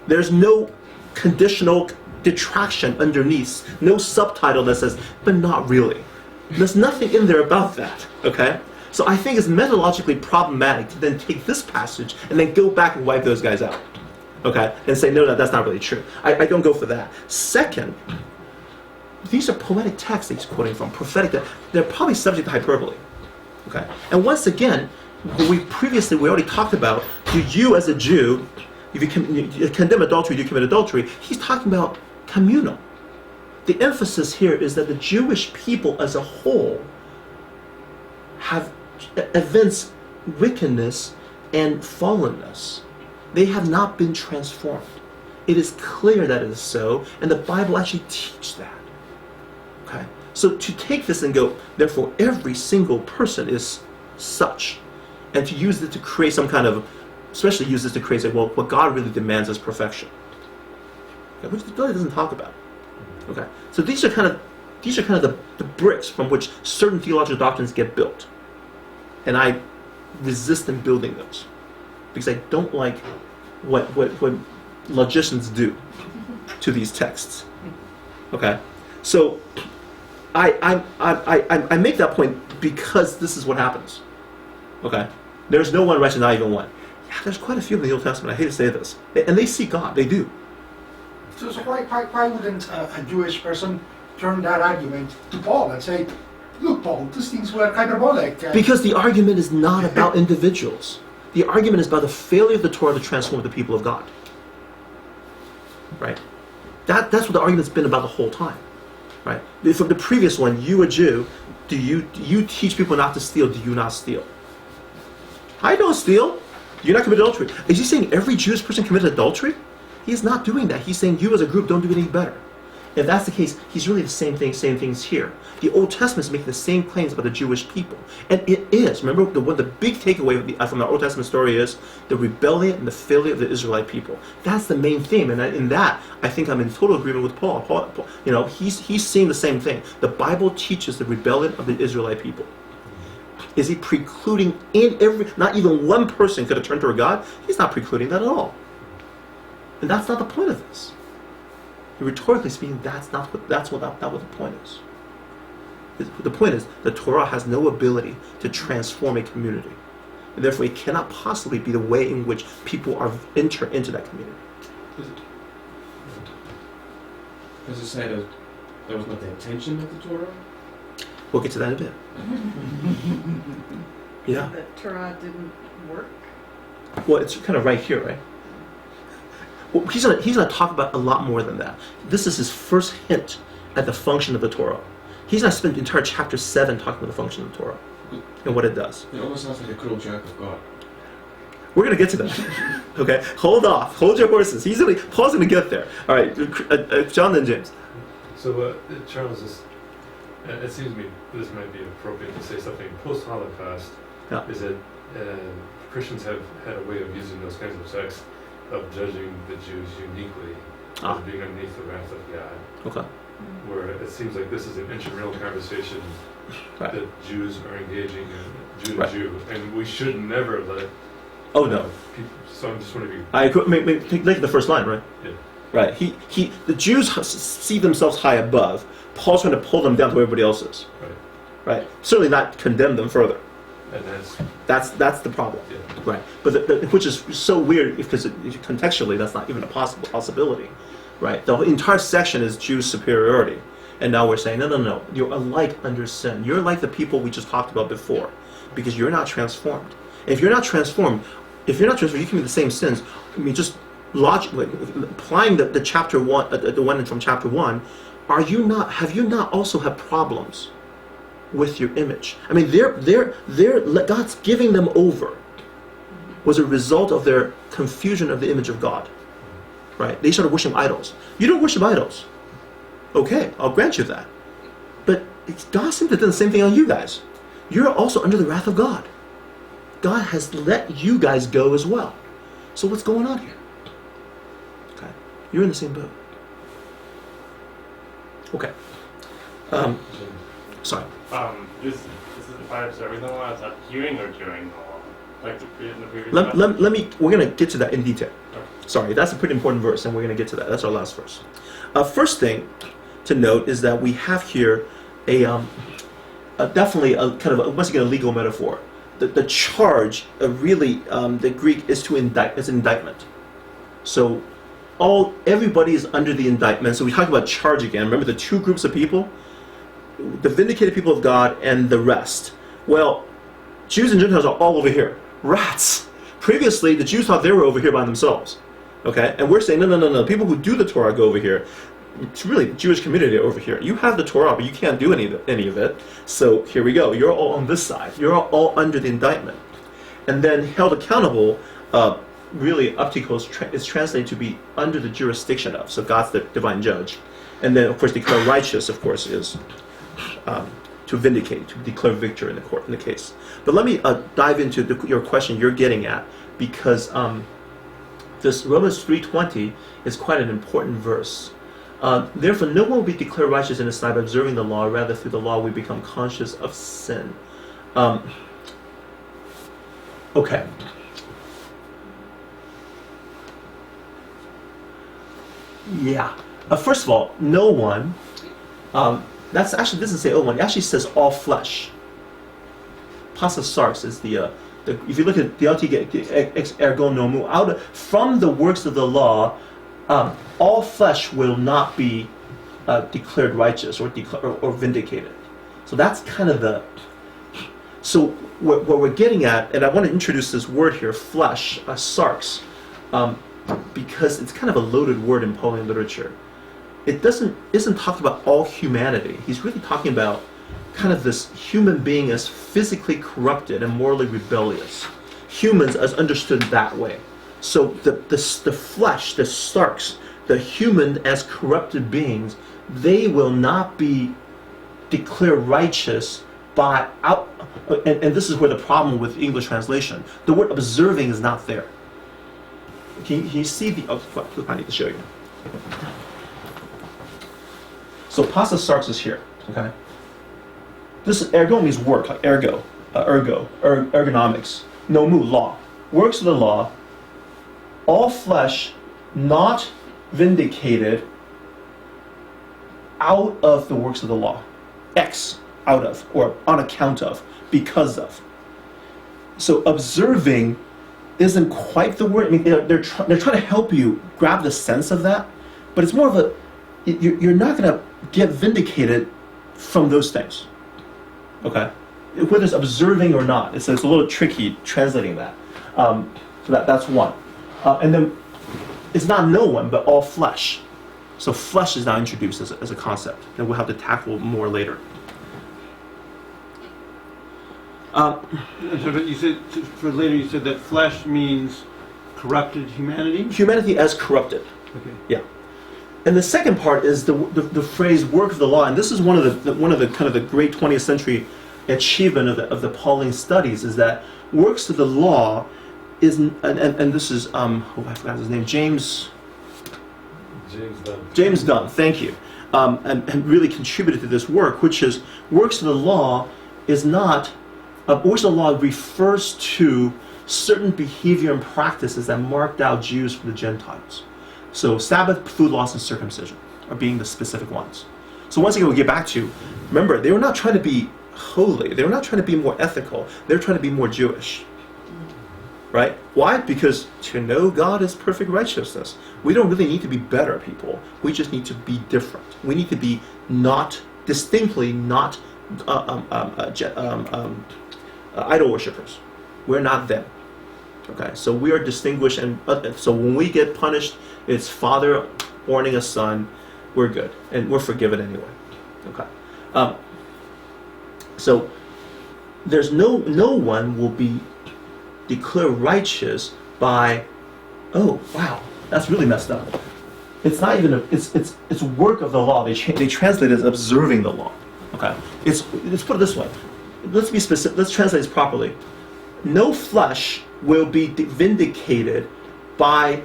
There's no conditional detraction underneath, no subtitle that says, but not really. There's nothing in there about that. Okay? So I think it's methodologically problematic to then take this passage and then go back and wipe those guys out. Okay? And say, no, that's not really true. I don't go for that. Second, these are poetic texts that he's quoting from, prophetic. They're probably subject to hyperbole. Okay? And once again, we already talked about, you as a Jew, if you condemn adultery, you commit adultery. He's talking about communal. The emphasis here is that the Jewish people as a whole have evinced wickedness and fallenness. They have not been transformed. It is clear that it is so, and the Bible actually teaches that. Okay? So to take this and go, therefore every single person is such, and to use it to create some kind of, especially use this to create, what God really demands is perfection. Okay? Which the Bible doesn't talk about. Okay, so these are kind of the bricks from which certain theological doctrines get built, and I resist in building those because I don't like what logicians do to these texts. Okay, so I make that point because this is what happens. Okay, there's no one righteous, not even one. Yeah, there's quite a few in the Old Testament. I hate to say this, and they see God. They do. So why wouldn't a Jewish person turn that argument to Paul and say, look, Paul, these things were hyperbolic? Because the argument is not about individuals. The argument is about the failure of the Torah to transform the people of God. Right? That's what the argument's been about the whole time. Right? From the previous one, you a Jew, do you teach people not to steal? Do you not steal? I don't steal. You not commit adultery. Is he saying every Jewish person committed adultery? He's not doing that. He's saying you as a group don't do any better. If that's the case, he's really the same things here. The Old Testament is making the same claims about the Jewish people. And it is. Remember, the big takeaway from the Old Testament story is the rebellion and the failure of the Israelite people. That's the main theme. And in that, I think I'm in total agreement with Paul. Paul, he's seeing the same thing. The Bible teaches the rebellion of the Israelite people. Is he precluding not even one person could have turned toward God? He's not precluding that at all. And that's not the point of this. Rhetorically speaking, that's not what the point is. The point is the Torah has no ability to transform a community. And therefore, it cannot possibly be the way in which people enter into that community. Does it say that was not the intention of the Torah? We'll get to that in a bit. Yeah. The Torah didn't work. Well, it's kind of right here, right? Well, he's gonna talk about a lot more than that. This is his first hint at the function of the Torah. He's not spent the entire chapter 7 talking about the function of the Torah and what it does. It almost sounds like a cruel joke of God. We're going to get to that. Okay? Hold off. Hold your horses. Paul's going to get there. All right. John, then James. So, Charles, it seems to me this might be appropriate to say something post-Holocaust. Yeah. Is that Christians have had a way of using those kinds of texts of judging the Jews uniquely as being underneath the wrath of God. Okay. Where it seems like this is an intramural conversation Right. that Jews are engaging in, Jew to Right. Jew, and we should never let. Oh, no. People, so I'm just wondering. I agree. Take the first line, right? Yeah. Right. The Jews see themselves high above. Paul's trying to pull them down to where everybody else is. Right. Right. Certainly not condemn them further. And That's the problem. Yeah. Right. But which is so weird because contextually that's not even a possibility. Right. The entire section is Jews' superiority. And now we're saying, no. You're alike under sin. You're like the people we just talked about before because you're not transformed. And if you're not transformed, you commit the same sins. I mean, just logically applying the chapter 1, the one from chapter 1, have you not also had problems with your image? I mean, God's giving them over was a result of their confusion of the image of God. Right? They started worshiping idols. You don't worship idols. Okay, I'll grant you that. But God seems to have done the same thing on you guys. You're also under the wrath of God. God has let you guys go as well. So what's going on here? Okay, you're in the same boat. Okay. Sorry. Is it by observing the law, is that hearing or doing the law? Like in the previous We're going to get to that in detail. Okay. Sorry, that's a pretty important verse, and we're going to get to that. That's our last verse. First thing to note is that we have here definitely a kind of once again a legal metaphor. The charge really the Greek is to indict. It's an indictment. So everybody is under the indictment. So we talk about charge again. Remember the two groups of people, the vindicated people of God and the rest. Well, Jews and Gentiles are all over here. Rats. Previously, the Jews thought they were over here by themselves. Okay, and we're saying no. People who do the Torah go over here. It's really the Jewish community over here. You have the Torah, but you can't do any of it. So here we go. You're all on this side. You're all under the indictment. And then held accountable, really, uptikos is translated to be under the jurisdiction of. So God's the divine judge. And then, of course, declare righteous, of course, is to vindicate, to declare victory in the case. But let me dive into your question you're getting at, because this Romans 3:20 is quite an important verse. Therefore, no one will be declared righteous in his sight by observing the law. Rather, through the law, we become conscious of sin. Okay. Yeah. First of all, no one. That's actually doesn't say no one. It actually says all flesh. Pasa sarx is the if you look at the ex ergo nomu from the works of the law. All flesh will not be declared righteous or vindicated. So that's kind of the. So what we're getting at, and I want to introduce this word here, flesh, sarx, because it's kind of a loaded word in Pauline literature. It isn't talking about all humanity. He's really talking about kind of this human being as physically corrupted and morally rebellious. Humans as understood that way. So the flesh, the sarx, the human as corrupted beings, they will not be declared righteous by out. And this is where the problem with English translation. The word observing is not there. Can you see the? Oh, I need to show you. So pasa sarx is here. Okay. This is ergo means work, like ergonomics. Nomu, law, works of the law. All flesh not vindicated out of the works of the law. X, out of, or on account of, because of. So observing isn't quite the word. I mean, they're trying to help you grab the sense of that, but it's more of a, you're not going to get vindicated from those things. Okay? Whether it's observing or not, it's a little tricky translating that. So that's one. And then it's not no one, but all flesh. So flesh is now introduced as a concept that we'll have to tackle more later. So, but you said for later. You said that flesh means corrupted humanity. Humanity as corrupted. Okay. Yeah. And the second part is the phrase "work of the law," and this is one of the kind of the great 20th century achievement of the Pauline studies, is that works of the law is, and this is I forgot his name, James Dunn. Thank you, and really contributed to this work, which is works of the law is not works of the law refers to certain behavior and practices that marked out Jews from the Gentiles. So Sabbath, food laws, and circumcision are being the specific ones. So once again, we'll get back to, remember, they were not trying to be holy. They were not trying to be more ethical. They were trying to be more Jewish. Right? Why? Because to know God is perfect righteousness. We don't really need to be better people. We just need to be different. We need to be distinctly not idol worshippers. We're not them. Okay, so we are distinguished, and so when we get punished, it's father warning a son. We're good, and we're forgiven anyway. Okay, so there's no one will be declared righteous by, oh wow, that's really messed up. It's not even it's work of the law. They translate it as observing the law. Okay, let's put it this way. Let's be specific. Let's translate this properly. No flesh will be vindicated by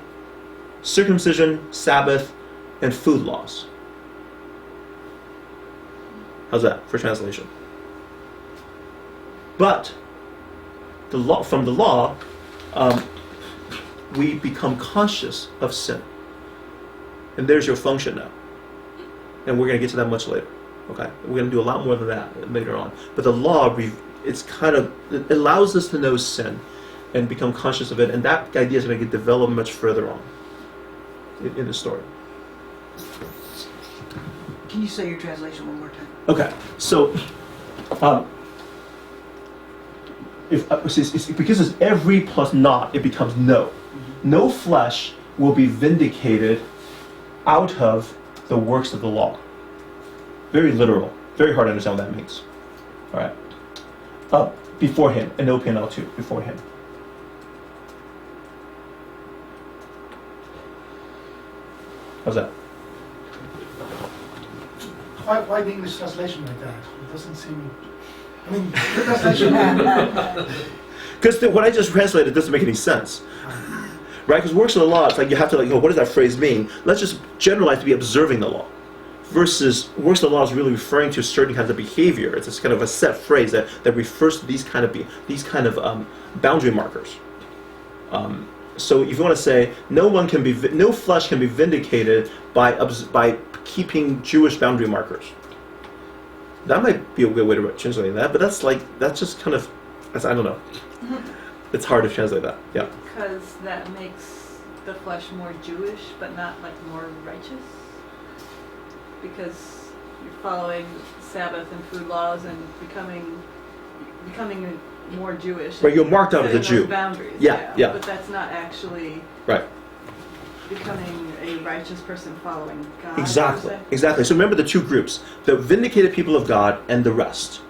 circumcision, Sabbath, and food laws. How's that for translation? But the law, from the law, we become conscious of sin, and there's your function now. And we're going to get to that much later. Okay, we're going to do a lot more than that later on. But the law, it allows us to know sin and become conscious of it, and that idea is going to get developed much further on in the story. Can you say your translation one more time? Okay, so because it's every plus not, it becomes no. No flesh will be vindicated out of the works of the law. Very literal. Very hard to understand what that means. All right. Before him, and no PNL too. Before him. How's that? Why the English translation like that? It doesn't seem. I mean, the translation. Because what I just translated doesn't make any sense. Right? Because works of the law, it's like you have to what does that phrase mean? Let's just generalize to be observing the law. Versus works of the law is really referring to certain kinds of behavior. It's this kind of a set phrase that refers to these kind of boundary markers. So if you want to say no flesh can be vindicated by keeping Jewish boundary markers. That might be a good way to translate that, but that's just kind of, I don't know. It's hard to translate that. Yeah. Because that makes the flesh more Jewish, but not like more righteous. Because you're following Sabbath and food laws and becoming more Jewish. Right, you're marked out as a Jew. Boundaries. Yeah. But that's not actually right. Becoming a righteous person following God. Exactly. So remember the two groups: the vindicated people of God and the rest.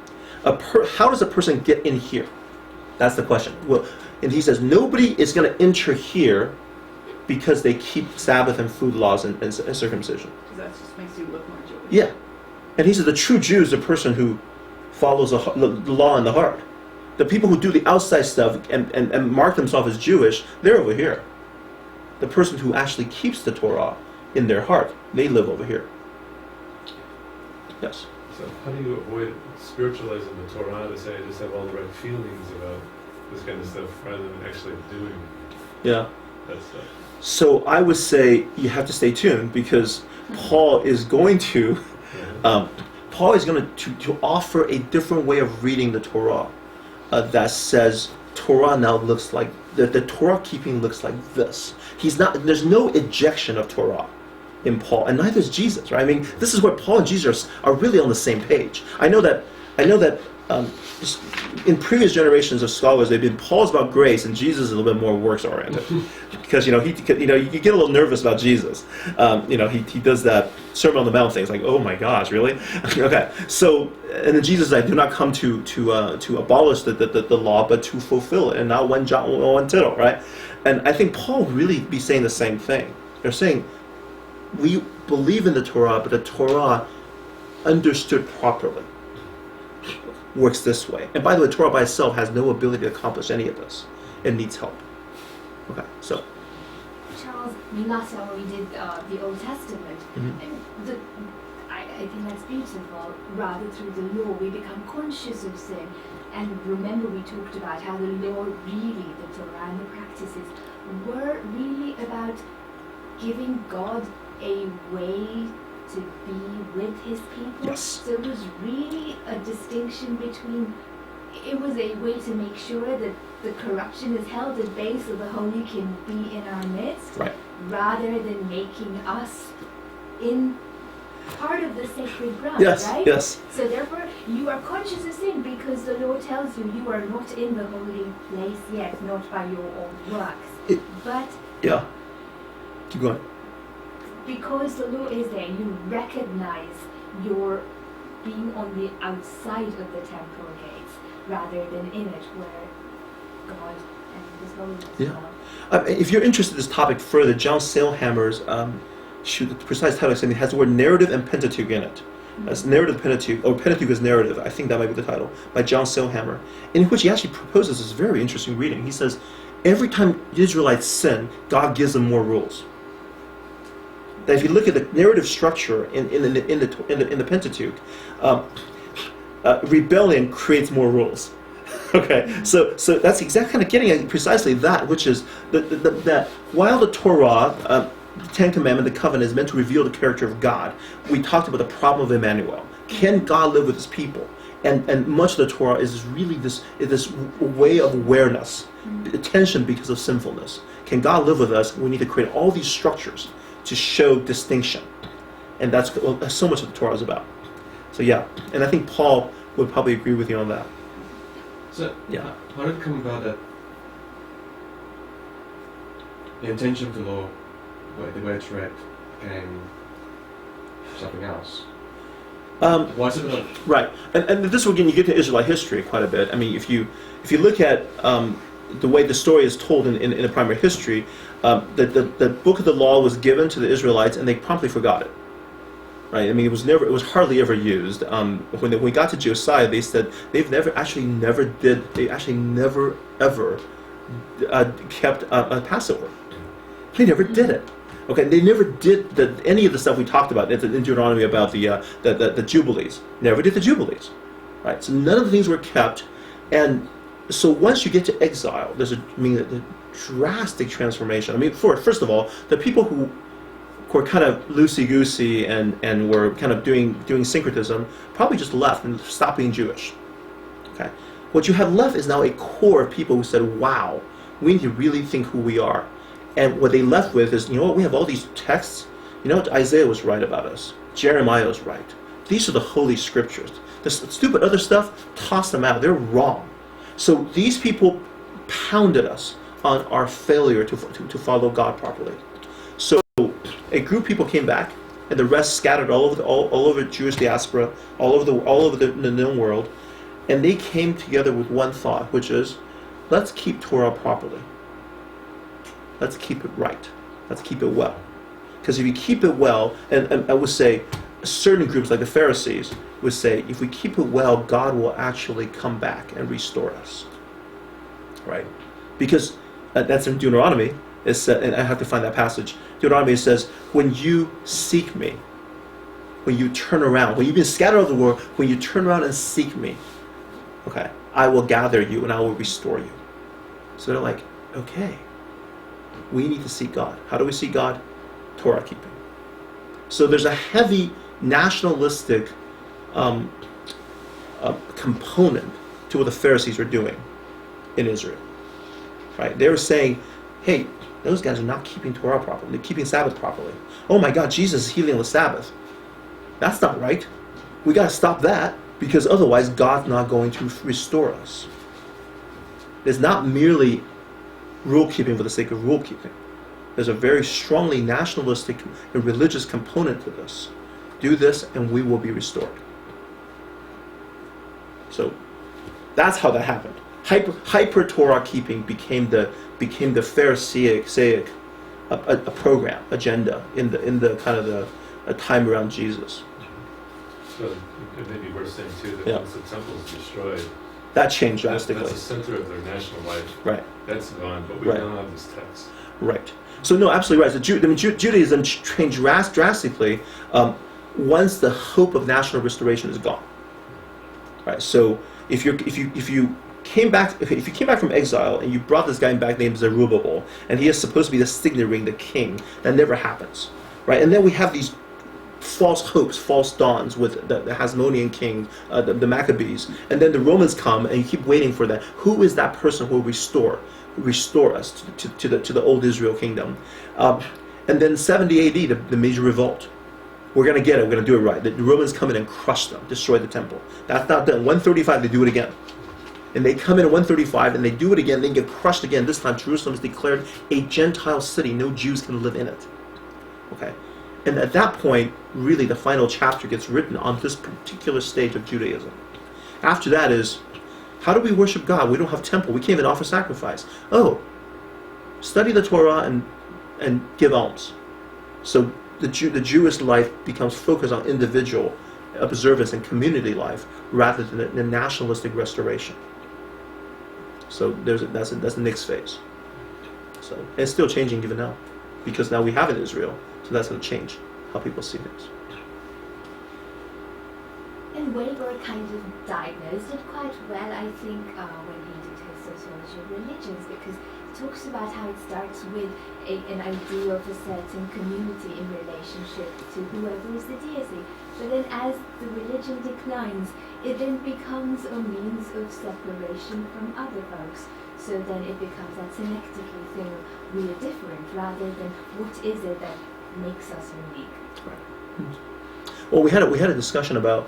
How does a person get in here? That's the question. Well, and he says nobody is going to enter here because they keep Sabbath and food laws and circumcision. Because that just makes you look more Jewish. Yeah. And he says the true Jew is the person who follows the law in the heart. The people who do the outside stuff and mark themselves as Jewish, they're over here. The person who actually keeps the Torah in their heart, they live over here. Yes? So how do you avoid spiritualizing the Torah to say I just have all the right feelings about this kind of stuff rather than actually doing that stuff? So I would say you have to stay tuned because Paul is going to offer a different way of reading the Torah that says Torah now looks like the Torah keeping looks like this. There's no ejection of Torah in Paul, and neither is Jesus, right? I mean, this is where Paul and Jesus are really on the same page. I know that I know that in previous generations of scholars, they've been Paul's about grace, and Jesus is a little bit more works oriented, because you get a little nervous about Jesus. He does that Sermon on the Mount thing. It's like, oh my gosh, really? Okay, so and then Jesus, I do not come to abolish the law, but to fulfill it, and not one jot or one tittle, right? And I think Paul would really be saying the same thing. They're saying we believe in the Torah, but the Torah understood properly works this way. And by the way, Torah by itself has no ability to accomplish any of this. It needs help. Okay, so. Charles, last time when we did the Old Testament, I think that's beautiful. Rather, through the law, we become conscious of sin. And remember, we talked about how the law really, the Torah and the practices, were really about giving God a way to be with his people. Yes. So it was really a distinction between, it was a way to make sure that the corruption is held at bay so the holy can be in our midst, right, rather than making us in part of the sacred ground, yes, right? Yes. So therefore, you are conscious of sin because the Lord tells you you are not in the holy place yet, not by your own works. But yeah, keep going. Because the law is there, you recognize your being on the outside of the temple gates rather than in it, where God and His holiness are. If you're interested in this topic further, John Sailhammer's the precise title it has the word narrative and Pentateuch in it. That's narrative Pentateuch, or Pentateuch is narrative. I think that might be the title, by John Sailhammer, in which he actually proposes this very interesting reading. He says, every time Israelites sin, God gives them more rules. That if you look at the narrative structure in the Pentateuch, rebellion creates more rules. Okay, so that's exactly kind of getting at precisely that, which is that while the Torah, the Ten Commandments, the covenant is meant to reveal the character of God, we talked about the problem of Emmanuel. Can God live with His people? And much of the Torah is really this way of awareness, attention because of sinfulness. Can God live with us? We need to create all these structures to show distinction, and that's so much of the Torah is about. So yeah, and I think Paul would probably agree with you on that. So yeah, how did it come about that the intention of the law, the way it's read, became something else? Why is it not? Right, and this again, you get to Israelite history quite a bit. I mean, if you look at the way the story is told in the primary history, the book of the law was given to the Israelites, and they promptly forgot it. Right? I mean, it was hardly ever used. When we got to Josiah, they said they actually never ever kept a Passover. They never did it. Okay, they never did any of the stuff we talked about in Deuteronomy about the Jubilees. Never did the Jubilees. Right? So none of the things were kept, and so once you get to exile, there's a drastic transformation. I mean, first of all, the people who were kind of loosey-goosey and were kind of doing syncretism probably just left and stopped being Jewish. Okay, what you have left is now a core of people who said, "Wow, we need to really think who we are." And what they left with is, you know what? We have all these texts. You know what? Isaiah was right about us. Jeremiah was right. These are the holy scriptures. The stupid other stuff, toss them out. They're wrong. So these people pounded us on our failure to follow God properly. So a group of people came back, and the rest scattered all over Jewish diaspora, all over the known world, and they came together with one thought, which is, let's keep Torah properly. Let's keep it right. Let's keep it well. Because if you keep it well, and I would say certain groups like the Pharisees would say, if we keep it well, God will actually come back and restore us. Right? Because that's in Deuteronomy. And I have to find that passage. Deuteronomy says, when you seek me, when you turn around, when you've been scattered over the world, when you turn around and seek me, okay, I will gather you and I will restore you. So they're like, okay, we need to seek God. How do we seek God? Torah keeping. So there's a heavy nationalistic component to what the Pharisees were doing in Israel. Right? They were saying, hey, those guys are not keeping Torah properly. They're keeping Sabbath properly. Oh my God, Jesus is healing on the Sabbath. That's not right. We got to stop that. Because otherwise, God's not going to restore us. It's not merely rule keeping for the sake of rule keeping. There's a very strongly nationalistic and religious component to this. Do this and we will be restored. So that's how that happened. Hyper Torah keeping became the Pharisaic a program, agenda in the kind of the time around Jesus. So it may be worth saying too that Yeah. once the temple is destroyed, That changed drastically. that's the center of their national life. Right. That's gone, but we Right. now have this text. Right. So no, absolutely right. So Judaism changed drastically once the hope of national restoration is gone. Right. So if you came back from exile and you brought this guy back named Zerubbabel, and he is supposed to be the signet ring, the king, that never happens. Right. And then we have these false hopes, false dawns with the Hasmonean king, the Maccabees, and then the Romans come, and you keep waiting for that. Who is that person who will restore us to the old Israel kingdom? And then 70 AD, the major revolt. We're going to get it. We're going to do it right. The Romans come in and crush them, destroy the temple. That's not done. 135, they do it again. And they come in at 135, and they do it again. They get crushed again. This time, Jerusalem is declared a Gentile city. No Jews can live in it. Okay. And at that point, really, the final chapter gets written on this particular stage of Judaism. After that is, how do we worship God? We don't have temple. We can't even offer sacrifice. Oh, study the Torah and give alms. So the Jewish life becomes focused on individual observance and community life rather than the nationalistic restoration. So that's the next phase. So and it's still changing even now, because now we have in Israel. So that's going to change how people see things. And Weber kind of diagnosed it quite well, I think, when he did his sociology of religions, because he talks about how it starts with an idea of a certain community in relationship to whoever is the deity. But then as the religion declines, it then becomes a means of separation from other folks. So then it becomes that synectically thing of we are different, rather than what is it that makes us unique. Right. Well, we had a discussion about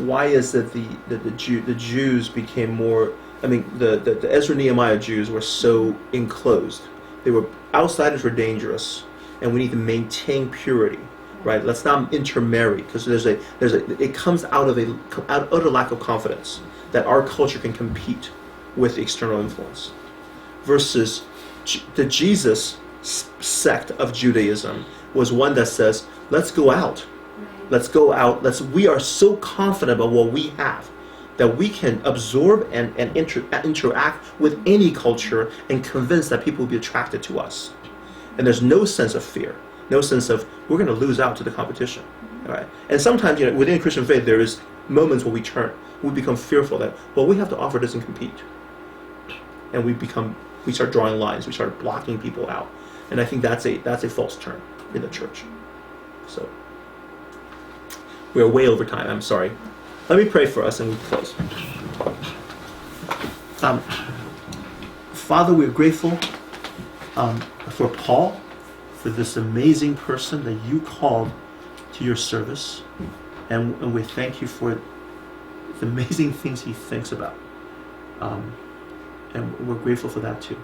why is it the Jews became more. I mean, the Ezra Nehemiah Jews were so enclosed. They were outsiders were dangerous, and we need to maintain purity. Right? Let's not intermarry, because it comes out of a lack of confidence that our culture can compete with external influence, versus the Jesus sect of Judaism was one that says, let's go out. Let's go out. We are so confident about what we have that we can absorb and interact with any culture and convince that people will be attracted to us. And there's no sense of fear, no sense of we're going to lose out to the competition. Right? And sometimes, within Christian faith, there is moments where we become fearful that, well, we have to offer this and compete. And we start drawing lines, we start blocking people out. And I think that's a false turn in the church. So we're way over time. I'm sorry. Let me pray for us and we close. Father, we're grateful for Paul, for this amazing person that you called to your service, and we thank you for the amazing things he thinks about. And we're grateful for that too.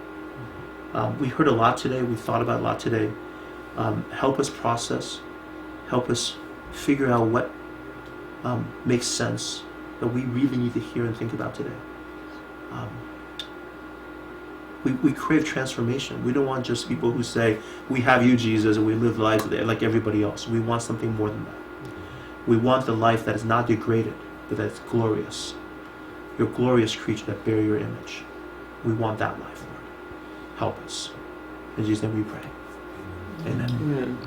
We heard a lot today. We thought about a lot today. Help us process. Help us figure out what makes sense that we really need to hear and think about today. We crave transformation. We don't want just people who say, we have you, Jesus, and we live lives there like everybody else. We want something more than that. We want the life that is not degraded, but that's glorious. Your glorious creature that bear your image. We want that life, Lord. Help us. In Jesus' name we pray. Amen. Amen.